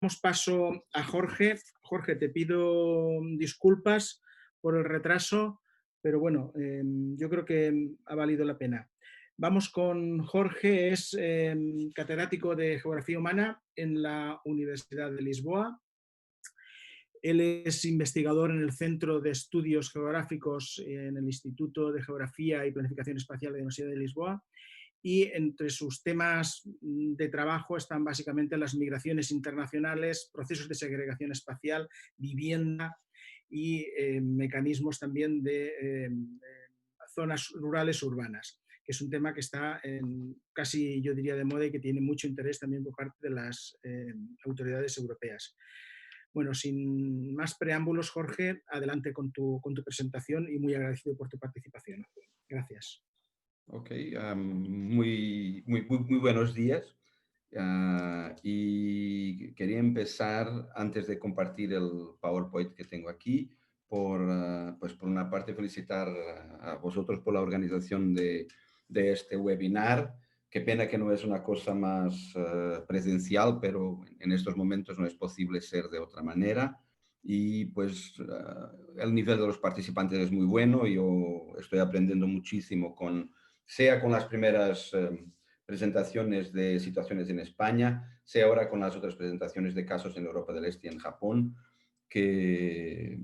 Damos paso a Jorge. Jorge, te pido disculpas por el retraso, pero bueno, yo creo que ha valido la pena. Vamos con Jorge, es catedrático de Geografía Humana en la Universidad de Lisboa. Él es investigador en el Centro de Estudios Geográficos en el Instituto de Geografía y Planificación Espacial de la Universidad de Lisboa. Y entre sus temas de trabajo están básicamente las migraciones internacionales, procesos de segregación espacial, vivienda y mecanismos también de zonas rurales urbanas, que es un tema que está casi, yo diría, de moda y que tiene mucho interés también por parte de las autoridades europeas. Bueno, sin más preámbulos, Jorge, adelante con tu presentación y muy agradecido por tu participación. Gracias. Ok, muy buenos días. Y quería empezar, antes de compartir el PowerPoint que tengo aquí, pues por una parte felicitar a vosotros por la organización de este webinar. Qué pena que no es una cosa más presencial, pero en estos momentos no es posible ser de otra manera. Y pues el nivel de los participantes es muy bueno. Yo estoy aprendiendo muchísimo sea con las primeras presentaciones de situaciones en España, sea ahora con las otras presentaciones de casos en Europa del Este y en Japón, que,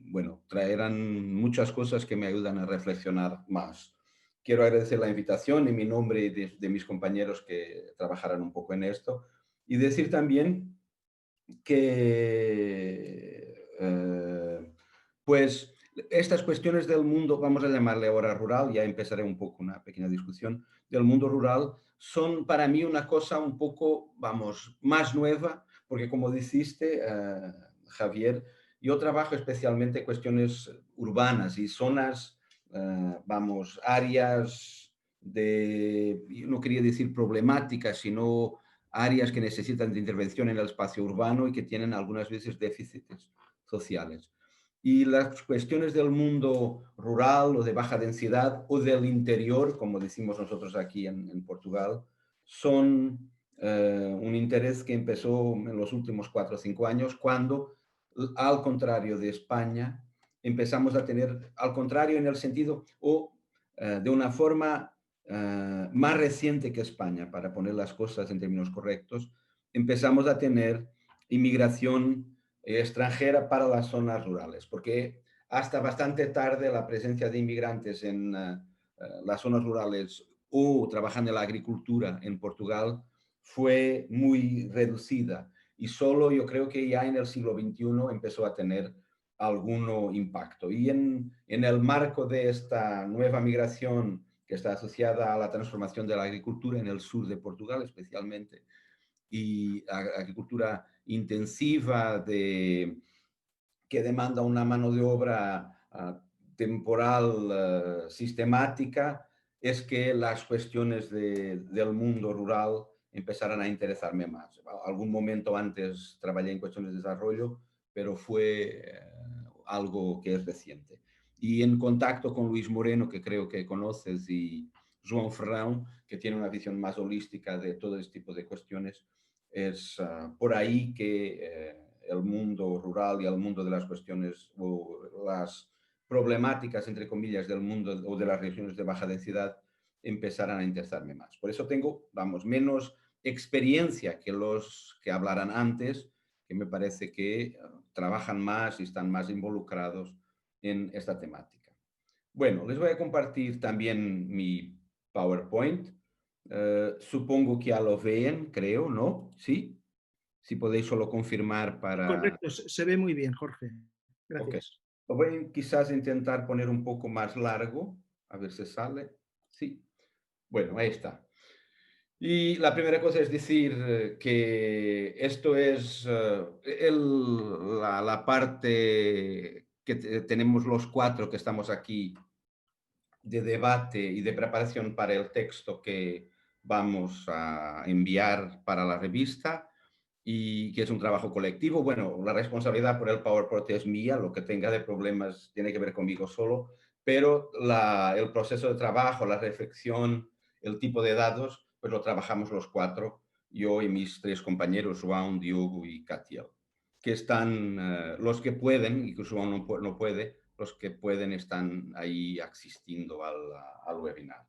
bueno, traerán muchas cosas que me ayudan a reflexionar más. Quiero agradecer la invitación en mi nombre y de mis compañeros que trabajarán un poco en esto, y decir también que, pues, estas cuestiones del mundo, vamos a llamarle ahora rural, ya empezaré un poco una pequeña discusión, del mundo rural, son para mí una cosa un poco, vamos, más nueva, porque como dijiste, Javier, yo trabajo especialmente cuestiones urbanas y zonas, vamos, áreas de, yo no quería decir problemáticas, sino áreas que necesitan de intervención en el espacio urbano y que tienen algunas veces déficits sociales. Y las cuestiones del mundo rural o de baja densidad o del interior, como decimos nosotros aquí en Portugal, son un interés que empezó en los últimos 4 o 5 años, cuando, al contrario de España, empezamos a tener, al contrario en el sentido, o de una forma más reciente que España, para poner las cosas en términos correctos, empezamos a tener inmigración extranjera para las zonas rurales, porque hasta bastante tarde la presencia de inmigrantes en las zonas rurales o trabajando en la agricultura en Portugal fue muy reducida, y solo yo creo que ya en el siglo XXI empezó a tener algún impacto. Y en el marco de esta nueva migración que está asociada a la transformación de la agricultura en el sur de Portugal especialmente, y agricultura intensiva que demanda una mano de obra temporal sistemática, es que las cuestiones del mundo rural empezaron a interesarme más. Algún momento antes trabajé en cuestiones de desarrollo, pero fue algo que es reciente. Y en contacto con Luis Moreno, que creo que conoces, y João Ferrão, que tiene una visión más holística de todo este tipo de cuestiones, es por ahí que el mundo rural y el mundo de las cuestiones o las problemáticas, entre comillas, del mundo o de las regiones de baja densidad empezarán a interesarme más. Por eso tengo, vamos, menos experiencia que los que hablarán antes, que me parece que trabajan más y están más involucrados en esta temática. Bueno, les voy a compartir también mi PowerPoint. Supongo que ya lo ven, creo, ¿no? ¿Sí? Si podéis solo confirmar para... Correcto, se ve muy bien, Jorge. Ok. Gracias. Lo voy a quizás intentar poner un poco más largo, a ver si sale. Sí. Bueno, ahí está. Y la primera cosa es decir que esto es la parte que tenemos los cuatro que estamos aquí de debate y de preparación para el texto que vamos a enviar para la revista, y que es un trabajo colectivo. Bueno, la responsabilidad por el PowerPoint es mía, lo que tenga de problemas tiene que ver conmigo solo, pero el proceso de trabajo, la reflexión, el tipo de datos, pues lo trabajamos los cuatro, yo y mis tres compañeros, João, Diogo y Catiel, que están, los que pueden, y que João no puede, los que pueden están ahí asistiendo al webinar.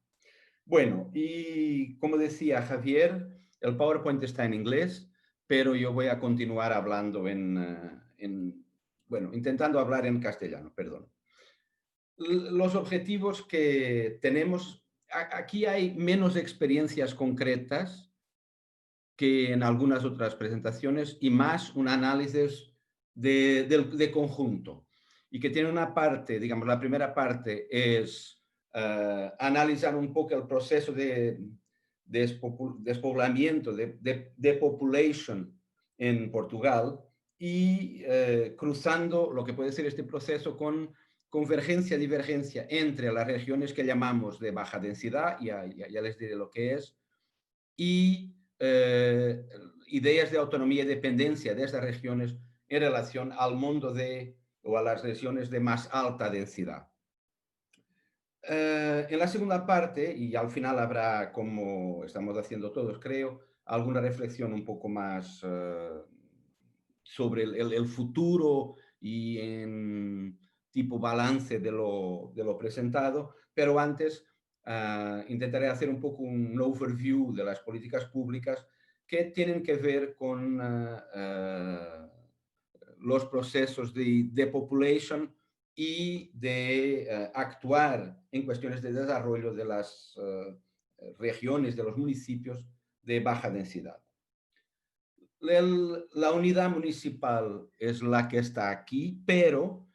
Bueno, y como decía Javier, el PowerPoint está en inglés, pero yo voy a continuar hablando bueno, intentando hablar en castellano, perdón. Los objetivos que tenemos, aquí hay menos experiencias concretas que en algunas otras presentaciones y más un análisis de conjunto y que tiene una parte, digamos, la primera parte es analizar un poco el proceso de despoblamiento, de population en Portugal y cruzando lo que puede ser este proceso con convergencia, divergencia entre las regiones que llamamos de baja densidad, ya les diré lo que es, y ideas de autonomía y dependencia de estas regiones en relación al mundo o a las regiones de más alta densidad. En la segunda parte, y al final habrá, como estamos haciendo todos, creo, alguna reflexión un poco más sobre el futuro y en tipo balance de lo presentado, pero antes intentaré hacer un poco un overview de las políticas públicas que tienen que ver con los procesos de depopulation y de actuar en cuestiones de desarrollo de las regiones, de los municipios de baja densidad. La unidad municipal es la que está aquí, pero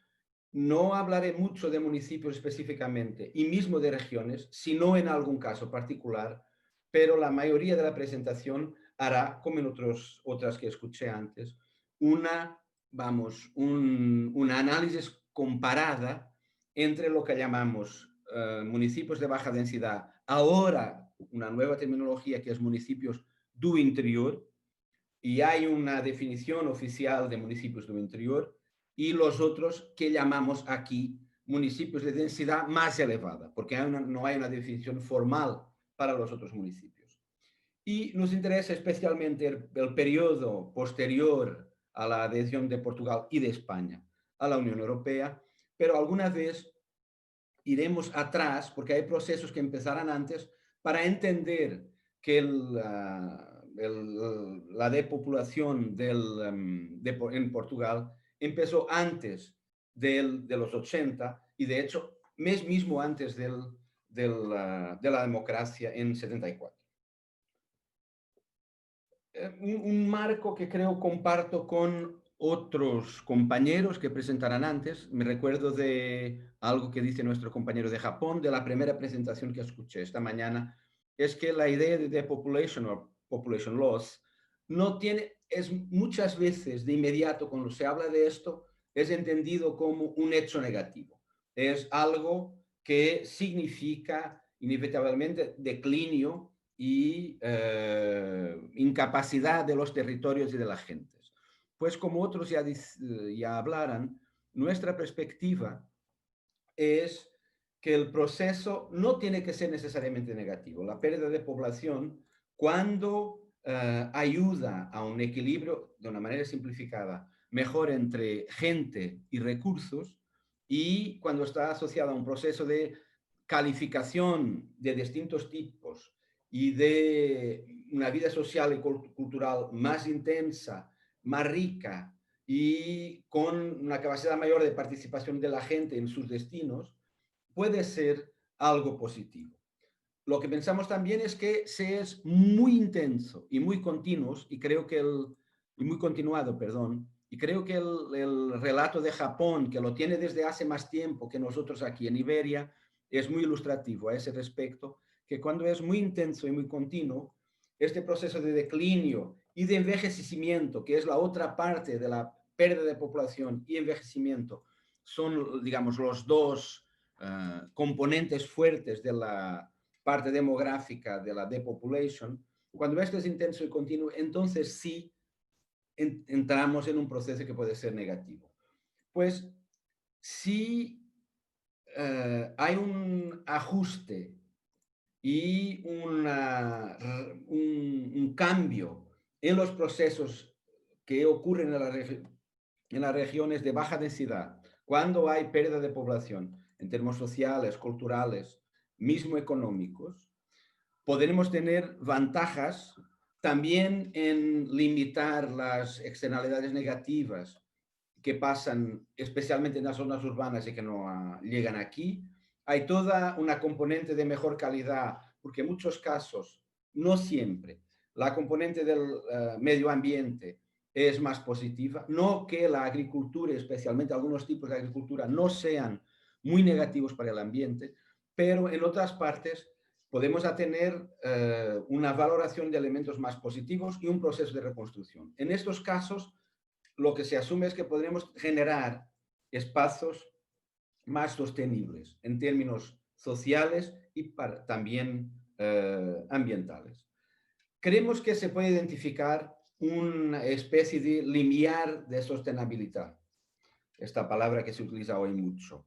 no hablaré mucho de municipios específicamente y mismo de regiones, sino en algún caso particular, pero la mayoría de la presentación hará, como en otras que escuché antes, un análisis comparada entre lo que llamamos municipios de baja densidad, ahora una nueva terminología que es municipios do interior, y hay una definición oficial de municipios del interior, y los otros que llamamos aquí municipios de densidad más elevada, porque no hay una definición formal para los otros municipios. Y nos interesa especialmente el periodo posterior a la adhesión de Portugal y de España a la Unión Europea, pero alguna vez iremos atrás, porque hay procesos que empezarán antes, para entender que la depopulación en Portugal empezó antes de los 80 y de hecho mismo antes de la democracia en 74. Un marco que creo comparto con otros compañeros que presentarán antes. Me recuerdo de algo que dice nuestro compañero de Japón, de la primera presentación que escuché esta mañana, es que la idea de depopulation o population loss es muchas veces de inmediato cuando se habla de esto, es entendido como un hecho negativo. Es algo que significa inevitablemente declinio y incapacidad de los territorios y de las gentes. Pues como otros ya hablaran, nuestra perspectiva es que el proceso no tiene que ser necesariamente negativo. La pérdida de población, cuando ayuda a un equilibrio, de una manera simplificada, mejor entre gente y recursos, y cuando está asociada a un proceso de calificación de distintos tipos y de una vida social y cultural más intensa, más rica y con una capacidad mayor de participación de la gente en sus destinos, puede ser algo positivo. Lo que pensamos también es que se es muy intenso y muy continuos, y creo que muy continuado, perdón, y creo que el relato de Japón, que lo tiene desde hace más tiempo que nosotros aquí en Iberia, es muy ilustrativo a ese respecto, que cuando es muy intenso y muy continuo, este proceso de declinio y de envejecimiento, que es la otra parte de la pérdida de población y envejecimiento, son, digamos, los dos componentes fuertes de la parte demográfica de la depopulation. Cuando esto es intenso y continuo, entonces sí entramos en un proceso que puede ser negativo. Pues si hay un ajuste y un cambio en los procesos que ocurren en las regiones de baja densidad, cuando hay pérdida de población en términos sociales, culturales, mismo económicos, podremos tener ventajas también en limitar las externalidades negativas que pasan especialmente en las zonas urbanas y que no llegan aquí. Hay toda una componente de mejor calidad, porque en muchos casos, no siempre, la componente del medio ambiente es más positiva. No que la agricultura, especialmente algunos tipos de agricultura, no sean muy negativos para el ambiente, pero en otras partes podemos tener una valoración de elementos más positivos y un proceso de reconstrucción. En estos casos, lo que se asume es que podremos generar espacios más sostenibles en términos sociales y también ambientales. Creemos que se puede identificar una especie de limiar de sostenibilidad, esta palabra que se utiliza hoy mucho.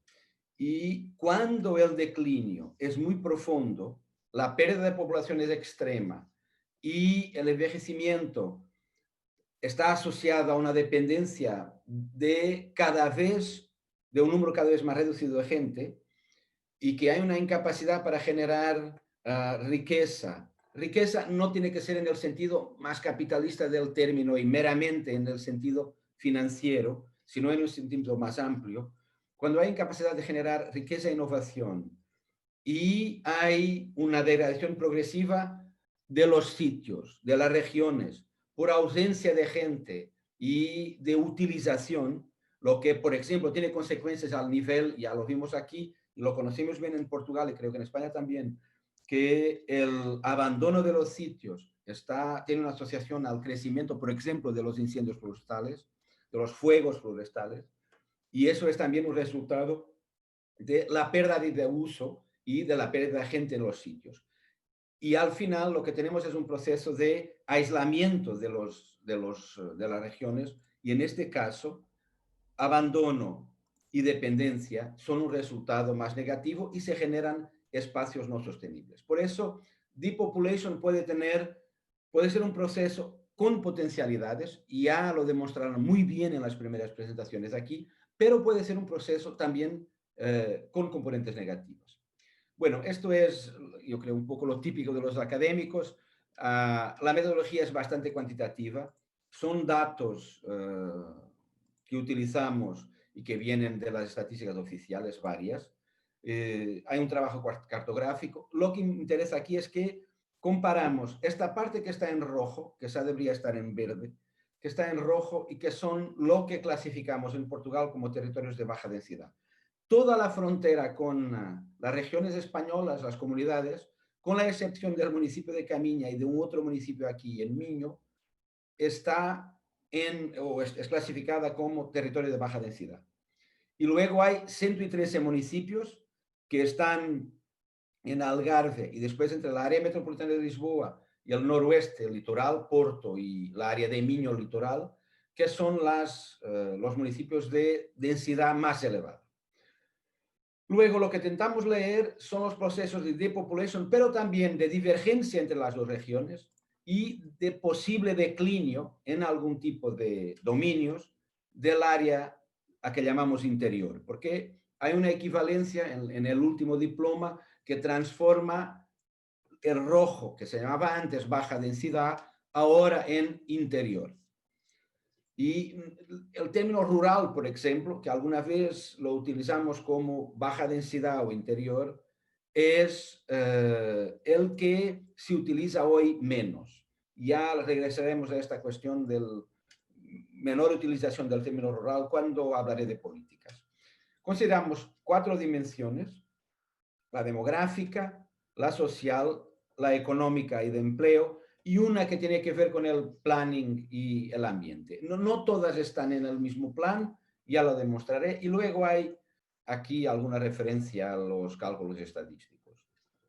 Y cuando el declinio es muy profundo, la pérdida de población es extrema y el envejecimiento está asociado a una dependencia de un número cada vez más reducido de gente, y que hay una incapacidad para generar riqueza. Riqueza no tiene que ser en el sentido más capitalista del término y meramente en el sentido financiero, sino en un sentido más amplio. Cuando hay incapacidad de generar riqueza e innovación y hay una degradación progresiva de los sitios, de las regiones, por ausencia de gente y de utilización, lo que, por ejemplo, tiene consecuencias al nivel, ya lo vimos aquí, lo conocemos bien en Portugal y creo que en España también, que el abandono de los sitios tiene una asociación al crecimiento, por ejemplo, de los incendios forestales, de los fuegos forestales, y eso es también un resultado de la pérdida de uso y de la pérdida de gente en los sitios. Y al final lo que tenemos es un proceso de aislamiento de las regiones, y en este caso abandono y dependencia son un resultado más negativo y se generan espacios no sostenibles. Por eso, depopulation puede ser un proceso con potencialidades, y ya lo demostraron muy bien en las primeras presentaciones aquí, pero puede ser un proceso también con componentes negativos. Bueno, esto es, yo creo, un poco lo típico de los académicos. La metodología es bastante cuantitativa. Son datos que utilizamos y que vienen de las estadísticas oficiales varias. Hay un trabajo cartográfico. Lo que me interesa aquí es que comparamos esta parte que está en rojo, que esa debería estar en verde, que está en rojo y que son lo que clasificamos en Portugal como territorios de baja densidad. Toda la frontera con las regiones españolas, las comunidades, con la excepción del municipio de Camiña y de un otro municipio aquí en Miño, es clasificada como territorio de baja densidad. Y luego hay 113 municipios que están en Algarve y después entre la área metropolitana de Lisboa y el noroeste, el litoral, Porto, y la área de Miño litoral, que son los municipios de densidad más elevada. Luego, lo que intentamos leer son los procesos de depopulation, pero también de divergencia entre las dos regiones y de posible declinio en algún tipo de dominios del área a que llamamos interior, porque hay una equivalencia en el último diploma que transforma el rojo, que se llamaba antes baja densidad, ahora en interior. Y el término rural, por ejemplo, que alguna vez lo utilizamos como baja densidad o interior, es el que se utiliza hoy menos. Ya regresaremos a esta cuestión de menor utilización del término rural cuando hablaré de políticas. Consideramos 4 dimensiones: la demográfica, la social, la económica y de empleo, y una que tiene que ver con el planning y el ambiente. No todas están en el mismo plan, ya lo demostraré, y luego hay aquí alguna referencia a los cálculos estadísticos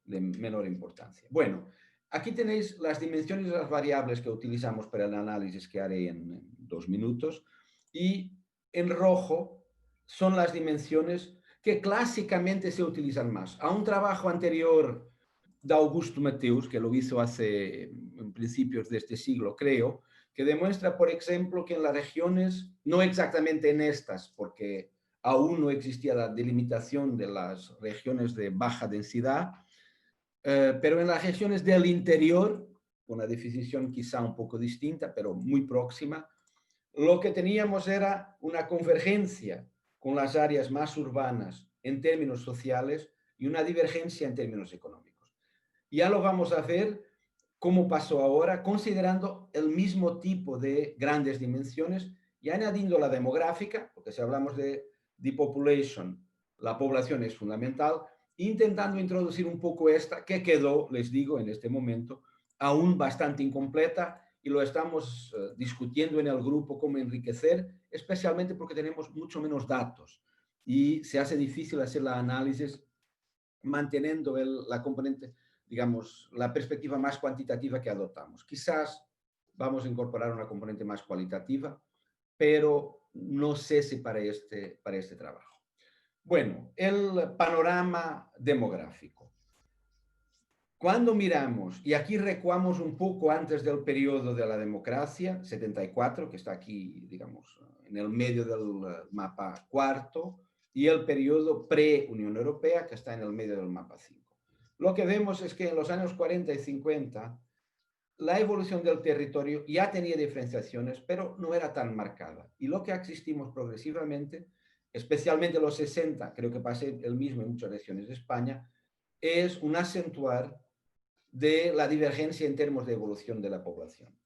de menor importancia. Bueno, aquí tenéis las dimensiones y las variables que utilizamos para el análisis, que haré en 2 minutos, y en rojo son las dimensiones que clásicamente se utilizan más. A un trabajo anterior de Augusto Mateus, que lo hizo en principios de este siglo, creo, que demuestra, por ejemplo, que en las regiones, no exactamente en estas, porque aún no existía la delimitación de las regiones de baja densidad, pero en las regiones del interior, una definición quizá un poco distinta, pero muy próxima, lo que teníamos era una convergencia con las áreas más urbanas en términos sociales y una divergencia en términos económicos. Ya lo vamos a ver cómo pasó ahora, considerando el mismo tipo de grandes dimensiones y añadiendo la demográfica, porque si hablamos de depopulation, la población es fundamental, intentando introducir un poco esta, que quedó, les digo, en este momento, aún bastante incompleta, y lo estamos discutiendo en el grupo cómo enriquecer, especialmente porque tenemos mucho menos datos y se hace difícil hacer la análisis manteniendo la componente, digamos, la perspectiva más cuantitativa que adoptamos. Quizás vamos a incorporar una componente más cualitativa, pero no sé si para este trabajo. Bueno, el panorama demográfico. Cuando miramos, y aquí recuamos un poco antes del periodo de la democracia, 74, que está aquí, digamos, en el medio del mapa cuarto, y el periodo pre-Unión Europea, que está en el medio del mapa 5. Lo que vemos es que en los años 40 y 50, la evolución del territorio ya tenía diferenciaciones, pero no era tan marcada. Y lo que asistimos progresivamente, especialmente en los 60, creo que pasa el mismo en muchas regiones de España, es un acentuar de la divergencia en términos de evolución de la población.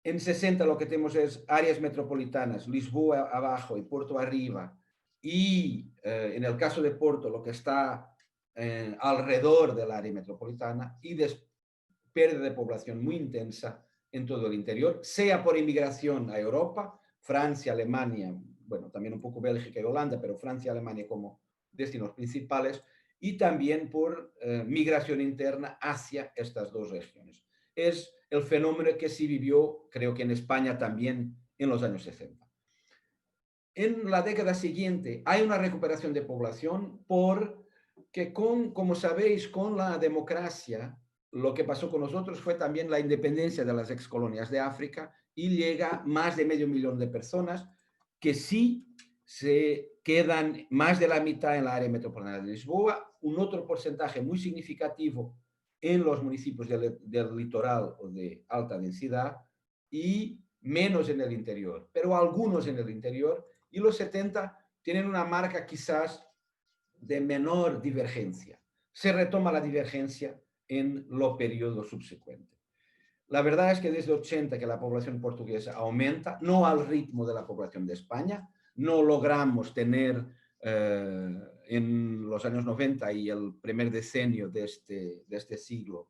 En 60 lo que tenemos es áreas metropolitanas, Lisboa abajo y Porto arriba, y en el caso de Porto lo que está alrededor del área metropolitana, y pérdida de población muy intensa en todo el interior, sea por inmigración a Europa, Francia, Alemania, bueno, también un poco Bélgica y Holanda, pero Francia y Alemania como destinos principales, y también por migración interna hacia estas dos regiones. Es el fenómeno que sí vivió, creo que en España también, en los años 60. En la década siguiente hay una recuperación de población porque, como sabéis, con la democracia, lo que pasó con nosotros fue también la independencia de las excolonias de África y llega más de 500.000 de personas que sí se quedan más de la mitad en la área metropolitana de Lisboa, un otro porcentaje muy significativo en los municipios del litoral o de alta densidad y menos en el interior, pero algunos en el interior, y los 70 tienen una marca quizás de menor divergencia. Se retoma la divergencia en los periodos subsecuentes. La verdad es que desde 80 que la población portuguesa aumenta, no al ritmo de la población de España, no logramos tener en los años 90 y el primer decenio de este siglo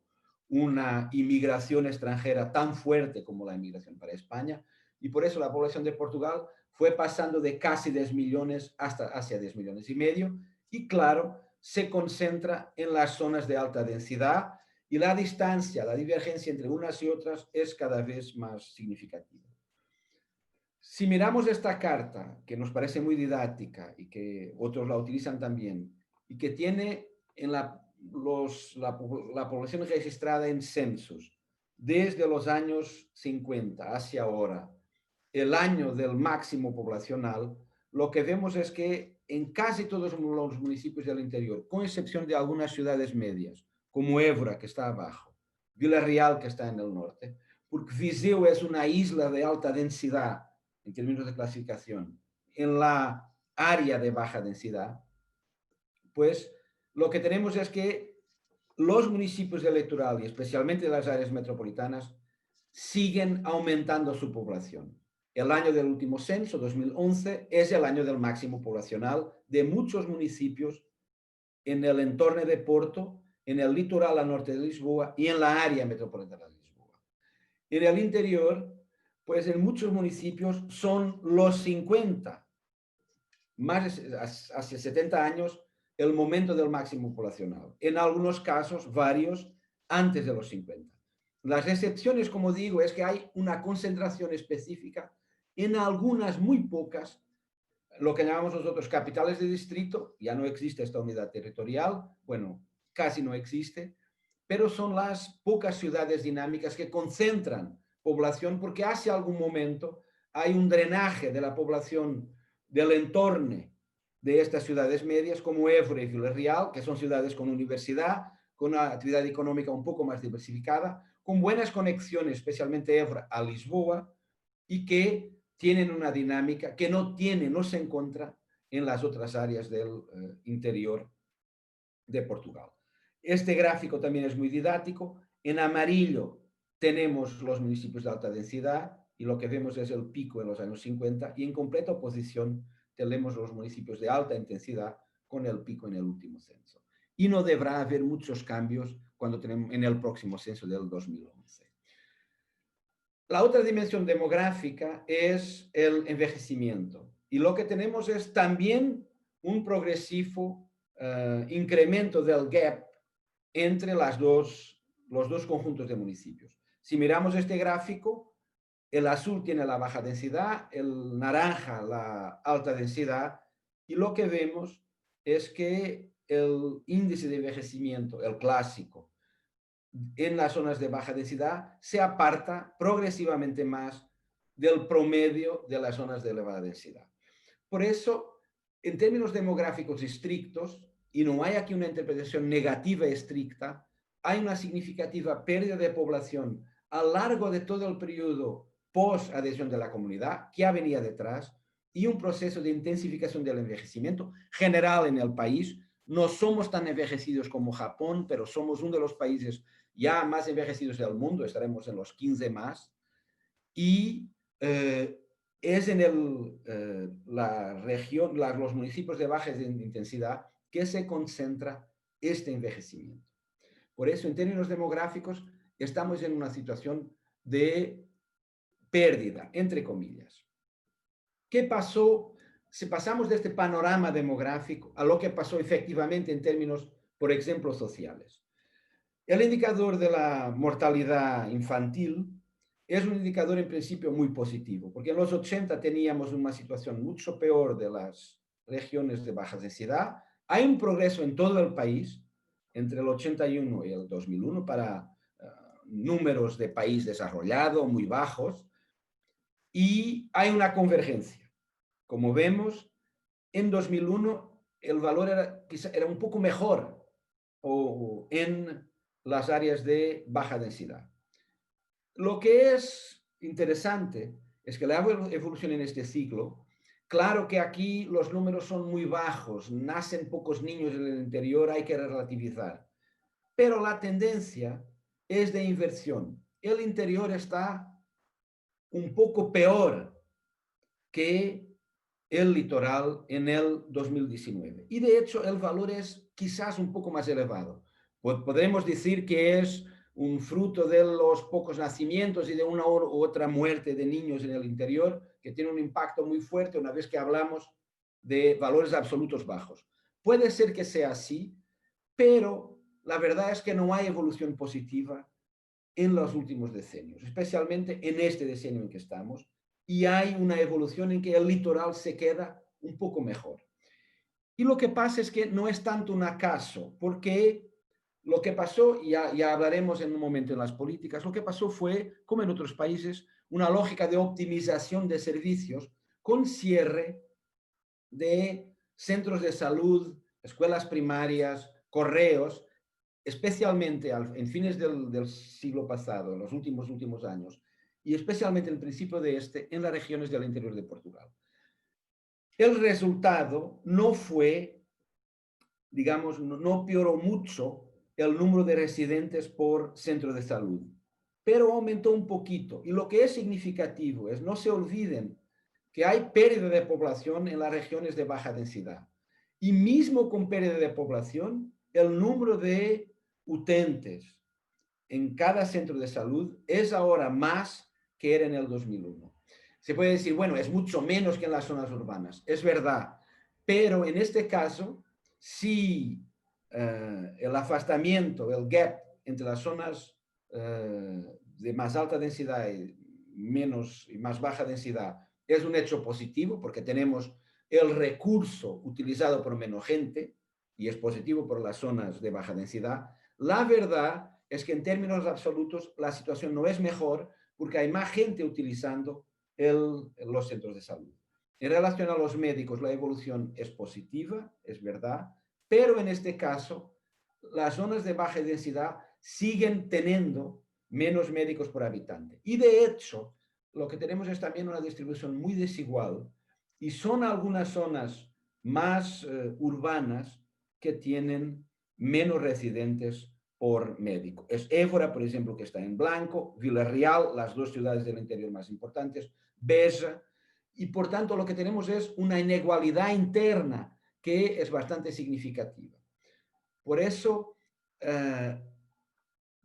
una inmigración extranjera tan fuerte como la inmigración para España, y por eso la población de Portugal fue pasando de casi 10 millones hasta hacia 10 millones y medio, y claro, se concentra en las zonas de alta densidad, y la distancia, la divergencia entre unas y otras es cada vez más significativa. Si miramos esta carta, que nos parece muy didáctica y que otros la utilizan también, y que tiene en la población registrada en censos desde los años 50 hacia ahora, el año del máximo poblacional, lo que vemos es que en casi todos los municipios del interior, con excepción de algunas ciudades medias, como Évora, que está abajo, Vila Real, que está en el norte, porque Viseu es una isla de alta densidad en términos de clasificación, en la área de baja densidad, pues lo que tenemos es que los municipios del litoral y especialmente las áreas metropolitanas siguen aumentando su población. El año del último censo, 2011, es el año del máximo poblacional de muchos municipios en el entorno de Porto, en el litoral al norte de Lisboa y en la área metropolitana de Lisboa. En el interior, pues en muchos municipios son los 50, más hacia 70 años, el momento del máximo poblacional. En algunos casos, varios antes de los 50. Las excepciones, como digo, es que hay una concentración específica en algunas muy pocas, lo que llamamos nosotros capitales de distrito, ya no existe esta unidad territorial, bueno, casi no existe, pero son las pocas ciudades dinámicas que concentran población porque hace algún momento hay un drenaje de la población del entorno de estas ciudades medias como Évora y Vila Real, que son ciudades con universidad, con una actividad económica un poco más diversificada, con buenas conexiones, especialmente Évora a Lisboa, y que tienen una dinámica que no se encuentra en las otras áreas del interior de Portugal. Este gráfico también es muy didáctico. En amarillo tenemos los municipios de alta densidad y lo que vemos es el pico en los años 50 y en completa oposición tenemos los municipios de alta intensidad con el pico en el último censo. Y no deberá haber muchos cambios cuando tenemos en el próximo censo del 2011. La otra dimensión demográfica es el envejecimiento. Y lo que tenemos es también un progresivo incremento del gap entre los dos conjuntos de municipios. Si miramos este gráfico, el azul tiene la baja densidad, el naranja la alta densidad, y lo que vemos es que el índice de envejecimiento, el clásico, en las zonas de baja densidad se aparta progresivamente más del promedio de las zonas de elevada densidad. Por eso, en términos demográficos estrictos, y no hay aquí una interpretación negativa estricta, hay una significativa pérdida de población a lo largo de todo el periodo post-adhesión de la comunidad, que ya venía detrás, y un proceso de intensificación del envejecimiento general en el país. No somos tan envejecidos como Japón, pero somos uno de los países ya más envejecidos del mundo, estaremos en los 15 más, y es en la región, los municipios de baja intensidad que se concentra este envejecimiento. Por eso, en términos demográficos, estamos en una situación de pérdida, entre comillas. ¿Qué pasó? Si pasamos de este panorama demográfico a lo que pasó efectivamente en términos, por ejemplo, sociales. El indicador de la mortalidad infantil es un indicador en principio muy positivo, porque en los 80 teníamos una situación mucho peor de las regiones de baja densidad. Hay un progreso en todo el país entre el 81 y el 2001 para números de país desarrollado muy bajos, y hay una convergencia. Como vemos, en 2001 el valor era un poco mejor en las áreas de baja densidad. Lo que es interesante es que la evolución en este ciclo, claro que aquí los números son muy bajos, nacen pocos niños en el interior, hay que relativizar, pero la tendencia es de inversión. El interior está un poco peor que el litoral en el 2019. Y de hecho el valor es quizás un poco más elevado. Podemos decir que es un fruto de los pocos nacimientos y de una u otra muerte de niños en el interior, que tiene un impacto muy fuerte una vez que hablamos de valores absolutos bajos. Puede ser que sea así, pero la verdad es que no hay evolución positiva en los últimos decenios, especialmente en este decenio en que estamos, y hay una evolución en que el litoral se queda un poco mejor. Y lo que pasa es que no es tanto un acaso, porque lo que pasó, y ya hablaremos en un momento en las políticas, lo que pasó fue, como en otros países, una lógica de optimización de servicios con cierre de centros de salud, escuelas primarias, correos, especialmente en fines del siglo pasado, en los últimos años, y especialmente en el principio de en las regiones del interior de Portugal. El resultado no fue, digamos, no peoró mucho el número de residentes por centro de salud, pero aumentó un poquito. Y lo que es significativo es, no se olviden que hay pérdida de población en las regiones de baja densidad. Y mismo con pérdida de población, el número de utentes en cada centro de salud es ahora más que era en el 2001. Se puede decir, bueno, es mucho menos que en las zonas urbanas. Es verdad, pero en este caso, si el afastamiento, el gap entre las zonas de más alta densidad y más baja densidad es un hecho positivo, porque tenemos el recurso utilizado por menos gente y es positivo por las zonas de baja densidad, la verdad es que en términos absolutos la situación no es mejor porque hay más gente utilizando los centros de salud. En relación a los médicos, la evolución es positiva, es verdad, pero en este caso, las zonas de baja densidad siguen teniendo menos médicos por habitante. Y de hecho, lo que tenemos es también una distribución muy desigual y son algunas zonas más urbanas que tienen menos residentes por médico. Es Évora, por ejemplo, que está en blanco, Villarreal, las dos ciudades del interior más importantes, Beja, y por tanto lo que tenemos es una inigualdad interna que es bastante significativa. Por eso,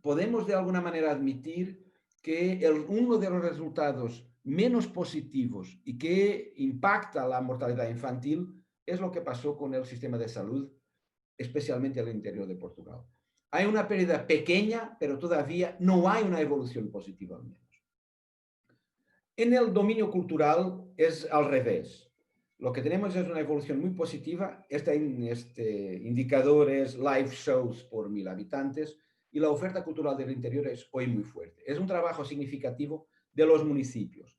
podemos de alguna manera admitir que uno de los resultados menos positivos y que impacta la mortalidad infantil es lo que pasó con el sistema de salud, especialmente al interior de Portugal. Hay una pérdida pequeña, pero todavía no hay una evolución positiva al menos. En el dominio cultural es al revés. Lo que tenemos es una evolución muy positiva. Este indicador es live shows por 1000 habitantes y la oferta cultural del interior es hoy muy fuerte. Es un trabajo significativo de los municipios.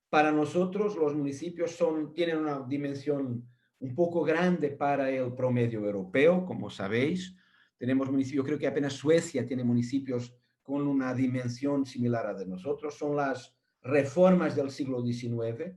Para nosotros, los municipios tienen una dimensión un poco grande para el promedio europeo, como sabéis. Tenemos municipios, creo que apenas Suecia tiene municipios con una dimensión similar a la de nosotros. Son las reformas del siglo XIX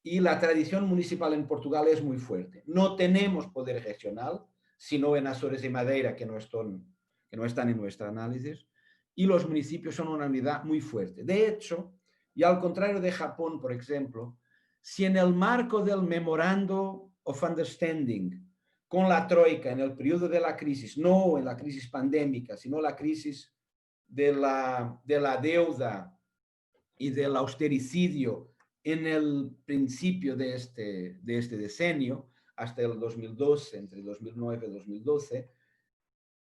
y la tradición municipal en Portugal es muy fuerte. No tenemos poder regional, sino en Azores y Madeira, que no están en nuestro análisis, y los municipios son una unidad muy fuerte. De hecho, y al contrario de Japón, por ejemplo, si en el marco del Memorando of Understanding con la Troika en el periodo de la crisis, no en la crisis pandémica, sino la crisis de la deuda y del austericidio en el principio de este decenio, hasta el 2012, entre 2009 y 2012,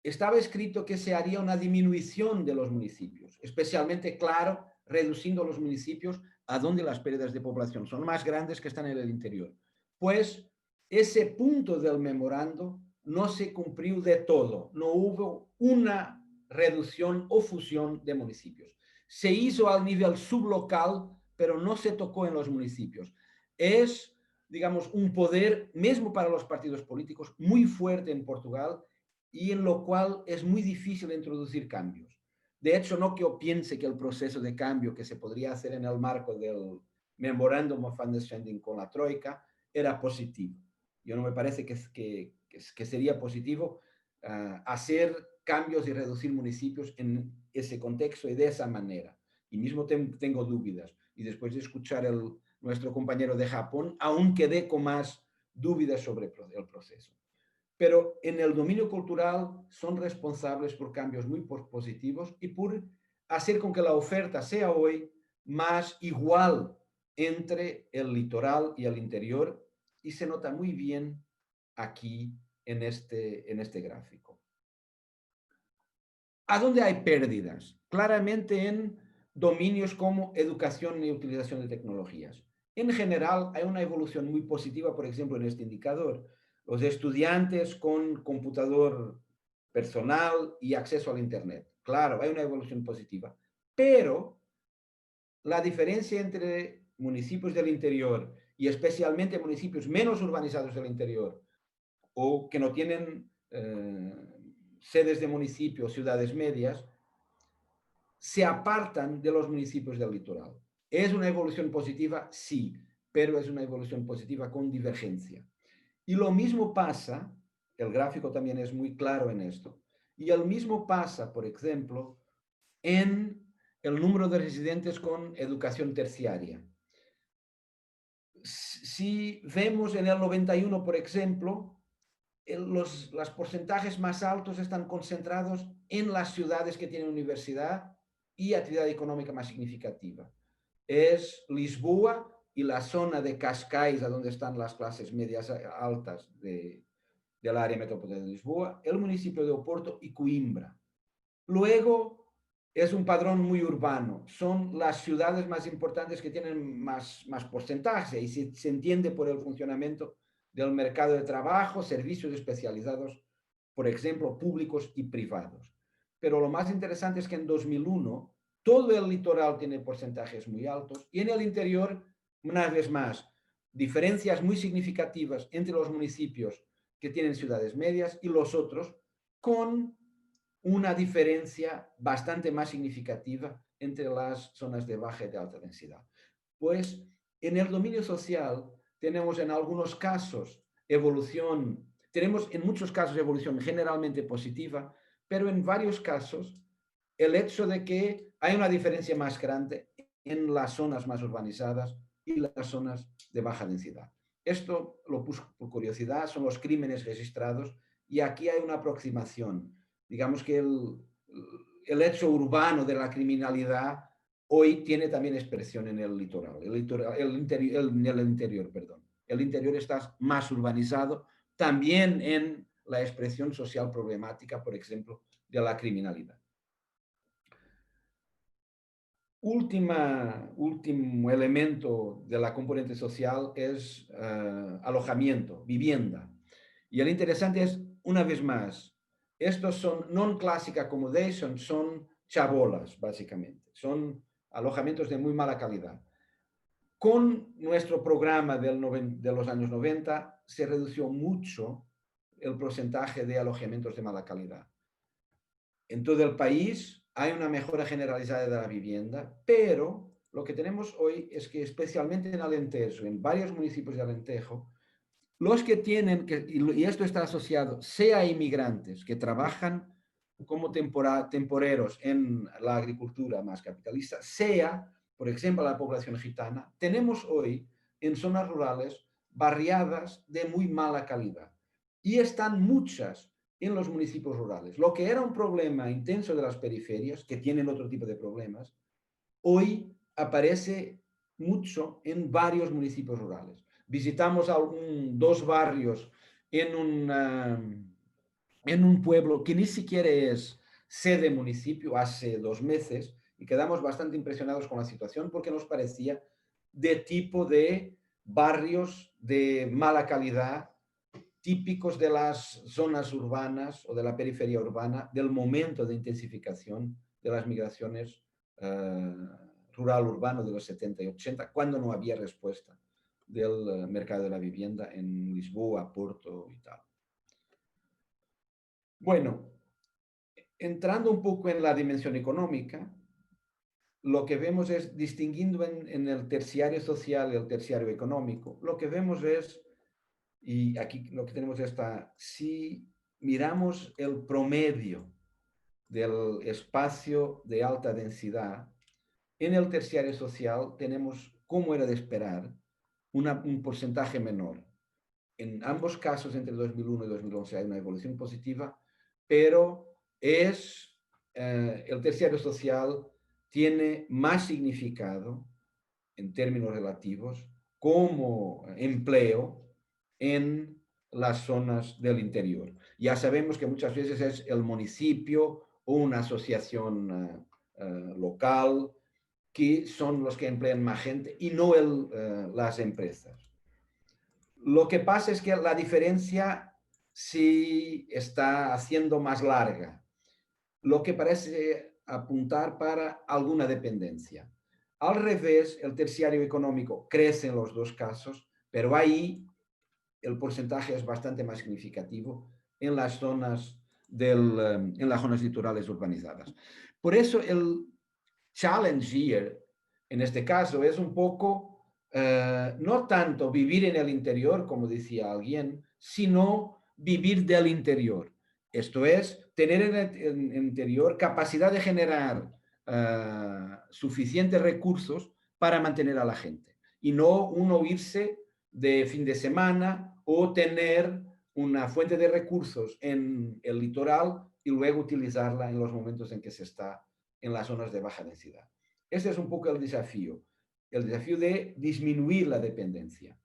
estaba escrito que se haría una disminución de los municipios, especialmente, claro, reduciendo los municipios a donde las pérdidas de población son más grandes que están en el interior. Pues ese punto del memorando no se cumplió de todo, no hubo una reducción o fusión de municipios. Se hizo al nivel sublocal, pero no se tocó en los municipios. Es, digamos, un poder, mismo para los partidos políticos, muy fuerte en Portugal y en lo cual es muy difícil introducir cambios. De hecho, no que yo piense que el proceso de cambio que se podría hacer en el marco del Memorandum of Understanding con la Troika era positivo. Yo no me parece que sería positivo hacer cambios y reducir municipios en ese contexto y de esa manera. Y mismo tengo dudas. Y después de escuchar nuestro compañero de Japón, aún quedé con más dudas sobre el proceso. Pero en el dominio cultural son responsables por cambios muy positivos y por hacer con que la oferta sea hoy más igual entre el litoral y el interior, y se nota muy bien aquí en este gráfico. ¿A dónde hay pérdidas? Claramente en dominios como educación y utilización de tecnologías. En general, hay una evolución muy positiva, por ejemplo, en este indicador. Los estudiantes con computador personal y acceso al Internet. Claro, hay una evolución positiva. Pero la diferencia entre municipios del interior y especialmente municipios menos urbanizados del interior o que no tienen sedes de municipios, ciudades medias, se apartan de los municipios del litoral. ¿Es una evolución positiva? Sí, pero es una evolución positiva con divergencia. Y lo mismo pasa, el gráfico también es muy claro en esto, y el mismo pasa, por ejemplo, en el número de residentes con educación terciaria. Si vemos en el 91, por ejemplo, los porcentajes más altos están concentrados en las ciudades que tienen universidad y actividad económica más significativa. Es Lisboa y la zona de Cascais, a donde están las clases medias altas del área metropolitana de Lisboa, el municipio de Oporto y Coimbra. Luego es un padrón muy urbano, son las ciudades más importantes que tienen más porcentaje y se entiende por el funcionamiento del mercado de trabajo, servicios especializados, por ejemplo, públicos y privados. pero lo más interesante es que en 2001 todo el litoral tiene porcentajes muy altos y en el interior, una vez más, diferencias muy significativas entre los municipios que tienen ciudades medias y los otros, con una diferencia bastante más significativa entre las zonas de baja y de alta densidad. Pues en el dominio social tenemos en algunos casos evolución, tenemos en muchos casos evolución generalmente positiva, pero en varios casos el hecho de que hay una diferencia más grande en las zonas más urbanizadas y las zonas de baja densidad. Esto lo puse por curiosidad, son los crímenes registrados y aquí hay una aproximación. Digamos que el hecho urbano de la criminalidad hoy tiene también expresión en el litoral, el interior, perdón. El interior está más urbanizado, también en la expresión social problemática, por ejemplo, de la criminalidad. Último elemento de la componente social es alojamiento, vivienda. Y el interesante es, una vez más, estos son non-classic accommodation, son chabolas, básicamente. Son alojamientos de muy mala calidad. Con nuestro programa de los años 90 se redució mucho el porcentaje de alojamientos de mala calidad. En todo el país hay una mejora generalizada de la vivienda, pero lo que tenemos hoy es que especialmente en Alentejo, en varios municipios de Alentejo, los que tienen, y esto está asociado, sea inmigrantes que trabajan como temporeros en la agricultura más capitalista, sea, por ejemplo, la población gitana, tenemos hoy en zonas rurales barriadas de muy mala calidad. Y están muchas en los municipios rurales. Lo que era un problema intenso de las periferias, que tienen otro tipo de problemas, hoy aparece mucho en varios municipios rurales. Visitamos dos barrios en un pueblo que ni siquiera es sede municipio hace 2 meses y quedamos bastante impresionados con la situación porque nos parecía de tipo de barrios de mala calidad típicos de las zonas urbanas o de la periferia urbana del momento de intensificación de las migraciones rural-urbano de los 70 y 80, cuando no había respuesta del mercado de la vivienda en Lisboa, Porto y tal. Bueno, entrando un poco en la dimensión económica, lo que vemos es, distinguiendo en el terciario social y el terciario económico, lo que vemos es, y aquí lo que tenemos está, si miramos el promedio del espacio de alta densidad, en el terciario social tenemos, como era de esperar, un porcentaje menor. En ambos casos, entre 2001 y 2011, hay una evolución positiva, pero el terciario social tiene más significado en términos relativos como empleo en las zonas del interior. Ya sabemos que muchas veces es el municipio o una asociación local que son los que emplean más gente y no las empresas. Lo que pasa es que la diferencia sí está haciendo más larga, lo que parece apuntar para alguna dependencia. Al revés, el terciario económico crece en los dos casos, pero ahí el porcentaje es bastante más significativo en las zonas en las zonas litorales urbanizadas. Por eso el challenge here, en este caso, es un poco, no tanto vivir en el interior, como decía alguien, sino vivir del interior. Esto es, tener en el interior capacidad de generar suficientes recursos para mantener a la gente y no uno irse de fin de semana o tener una fuente de recursos en el litoral y luego utilizarla en los momentos en que se está en las zonas de baja densidad. Ese es un poco el desafío de disminuir la dependencia.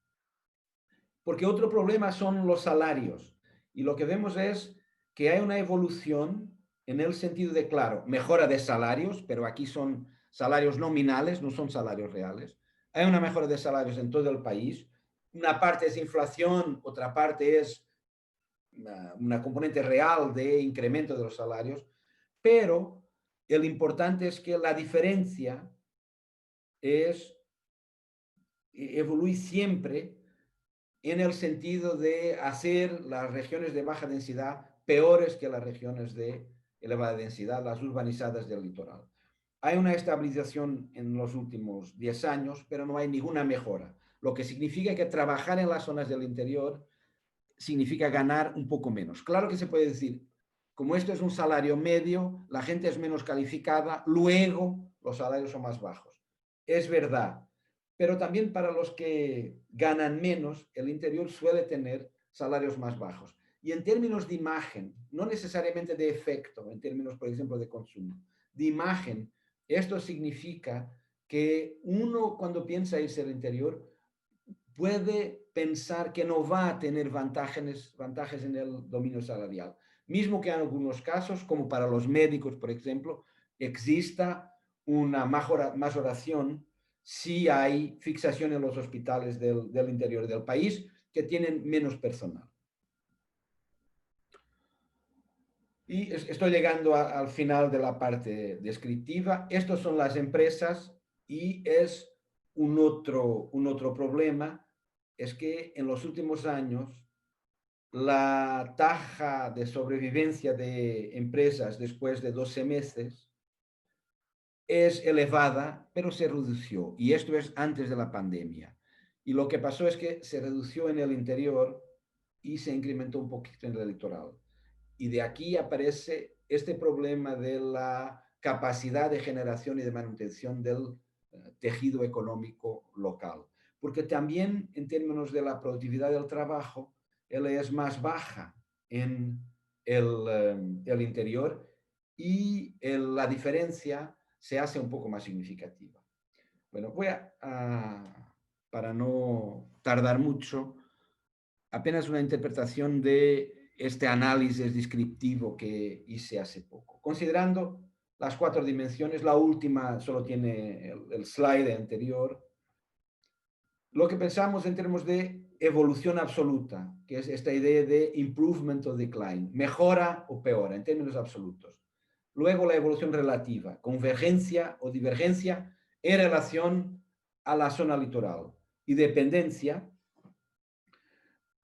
Porque otro problema son los salarios. Y lo que vemos es que hay una evolución en el sentido de, claro, mejora de salarios, pero aquí son salarios nominales, no son salarios reales. Hay una mejora de salarios en todo el país. Una parte es inflación, otra parte es una componente real de incremento de los salarios, pero el importante es que la diferencia es evoluir siempre en el sentido de hacer las regiones de baja densidad peores que las regiones de elevada densidad, las urbanizadas del litoral. Hay una estabilización en los últimos 10 años, pero no hay ninguna mejora, lo que significa que trabajar en las zonas del interior significa ganar un poco menos. Claro que se puede decir, como esto es un salario medio, la gente es menos calificada, luego los salarios son más bajos. Es verdad, pero también para los que ganan menos, el interior suele tener salarios más bajos. Y en términos de imagen, no necesariamente de efecto, en términos, por ejemplo, de consumo, de imagen, esto significa que uno cuando piensa irse al interior puede pensar que no va a tener ventajas en el dominio salarial. Mismo que en algunos casos, como para los médicos, por ejemplo, exista una majoración si hay fixación en los hospitales del interior del país que tienen menos personal. Y estoy llegando al final de la parte descriptiva. Estas son las empresas y es un otro problema, es que en los últimos años la tasa de sobrevivencia de empresas después de 12 meses es elevada, pero se redució. Y esto es antes de la pandemia. Y lo que pasó es que se redució en el interior y se incrementó un poquito en el litoral. Y de aquí aparece este problema de la capacidad de generación y de manutención del tejido económico local. Porque también en términos de la productividad del trabajo, él es más baja en el interior y la diferencia se hace un poco más significativa. Bueno, para no tardar mucho, apenas una interpretación de este análisis descriptivo que hice hace poco. Considerando las 4 dimensiones, la última solo tiene el slide anterior, lo que pensamos en términos de evolución absoluta, que es esta idea de improvement o decline, mejora o peora en términos absolutos. Luego la evolución relativa, convergencia o divergencia en relación a la zona litoral y dependencia,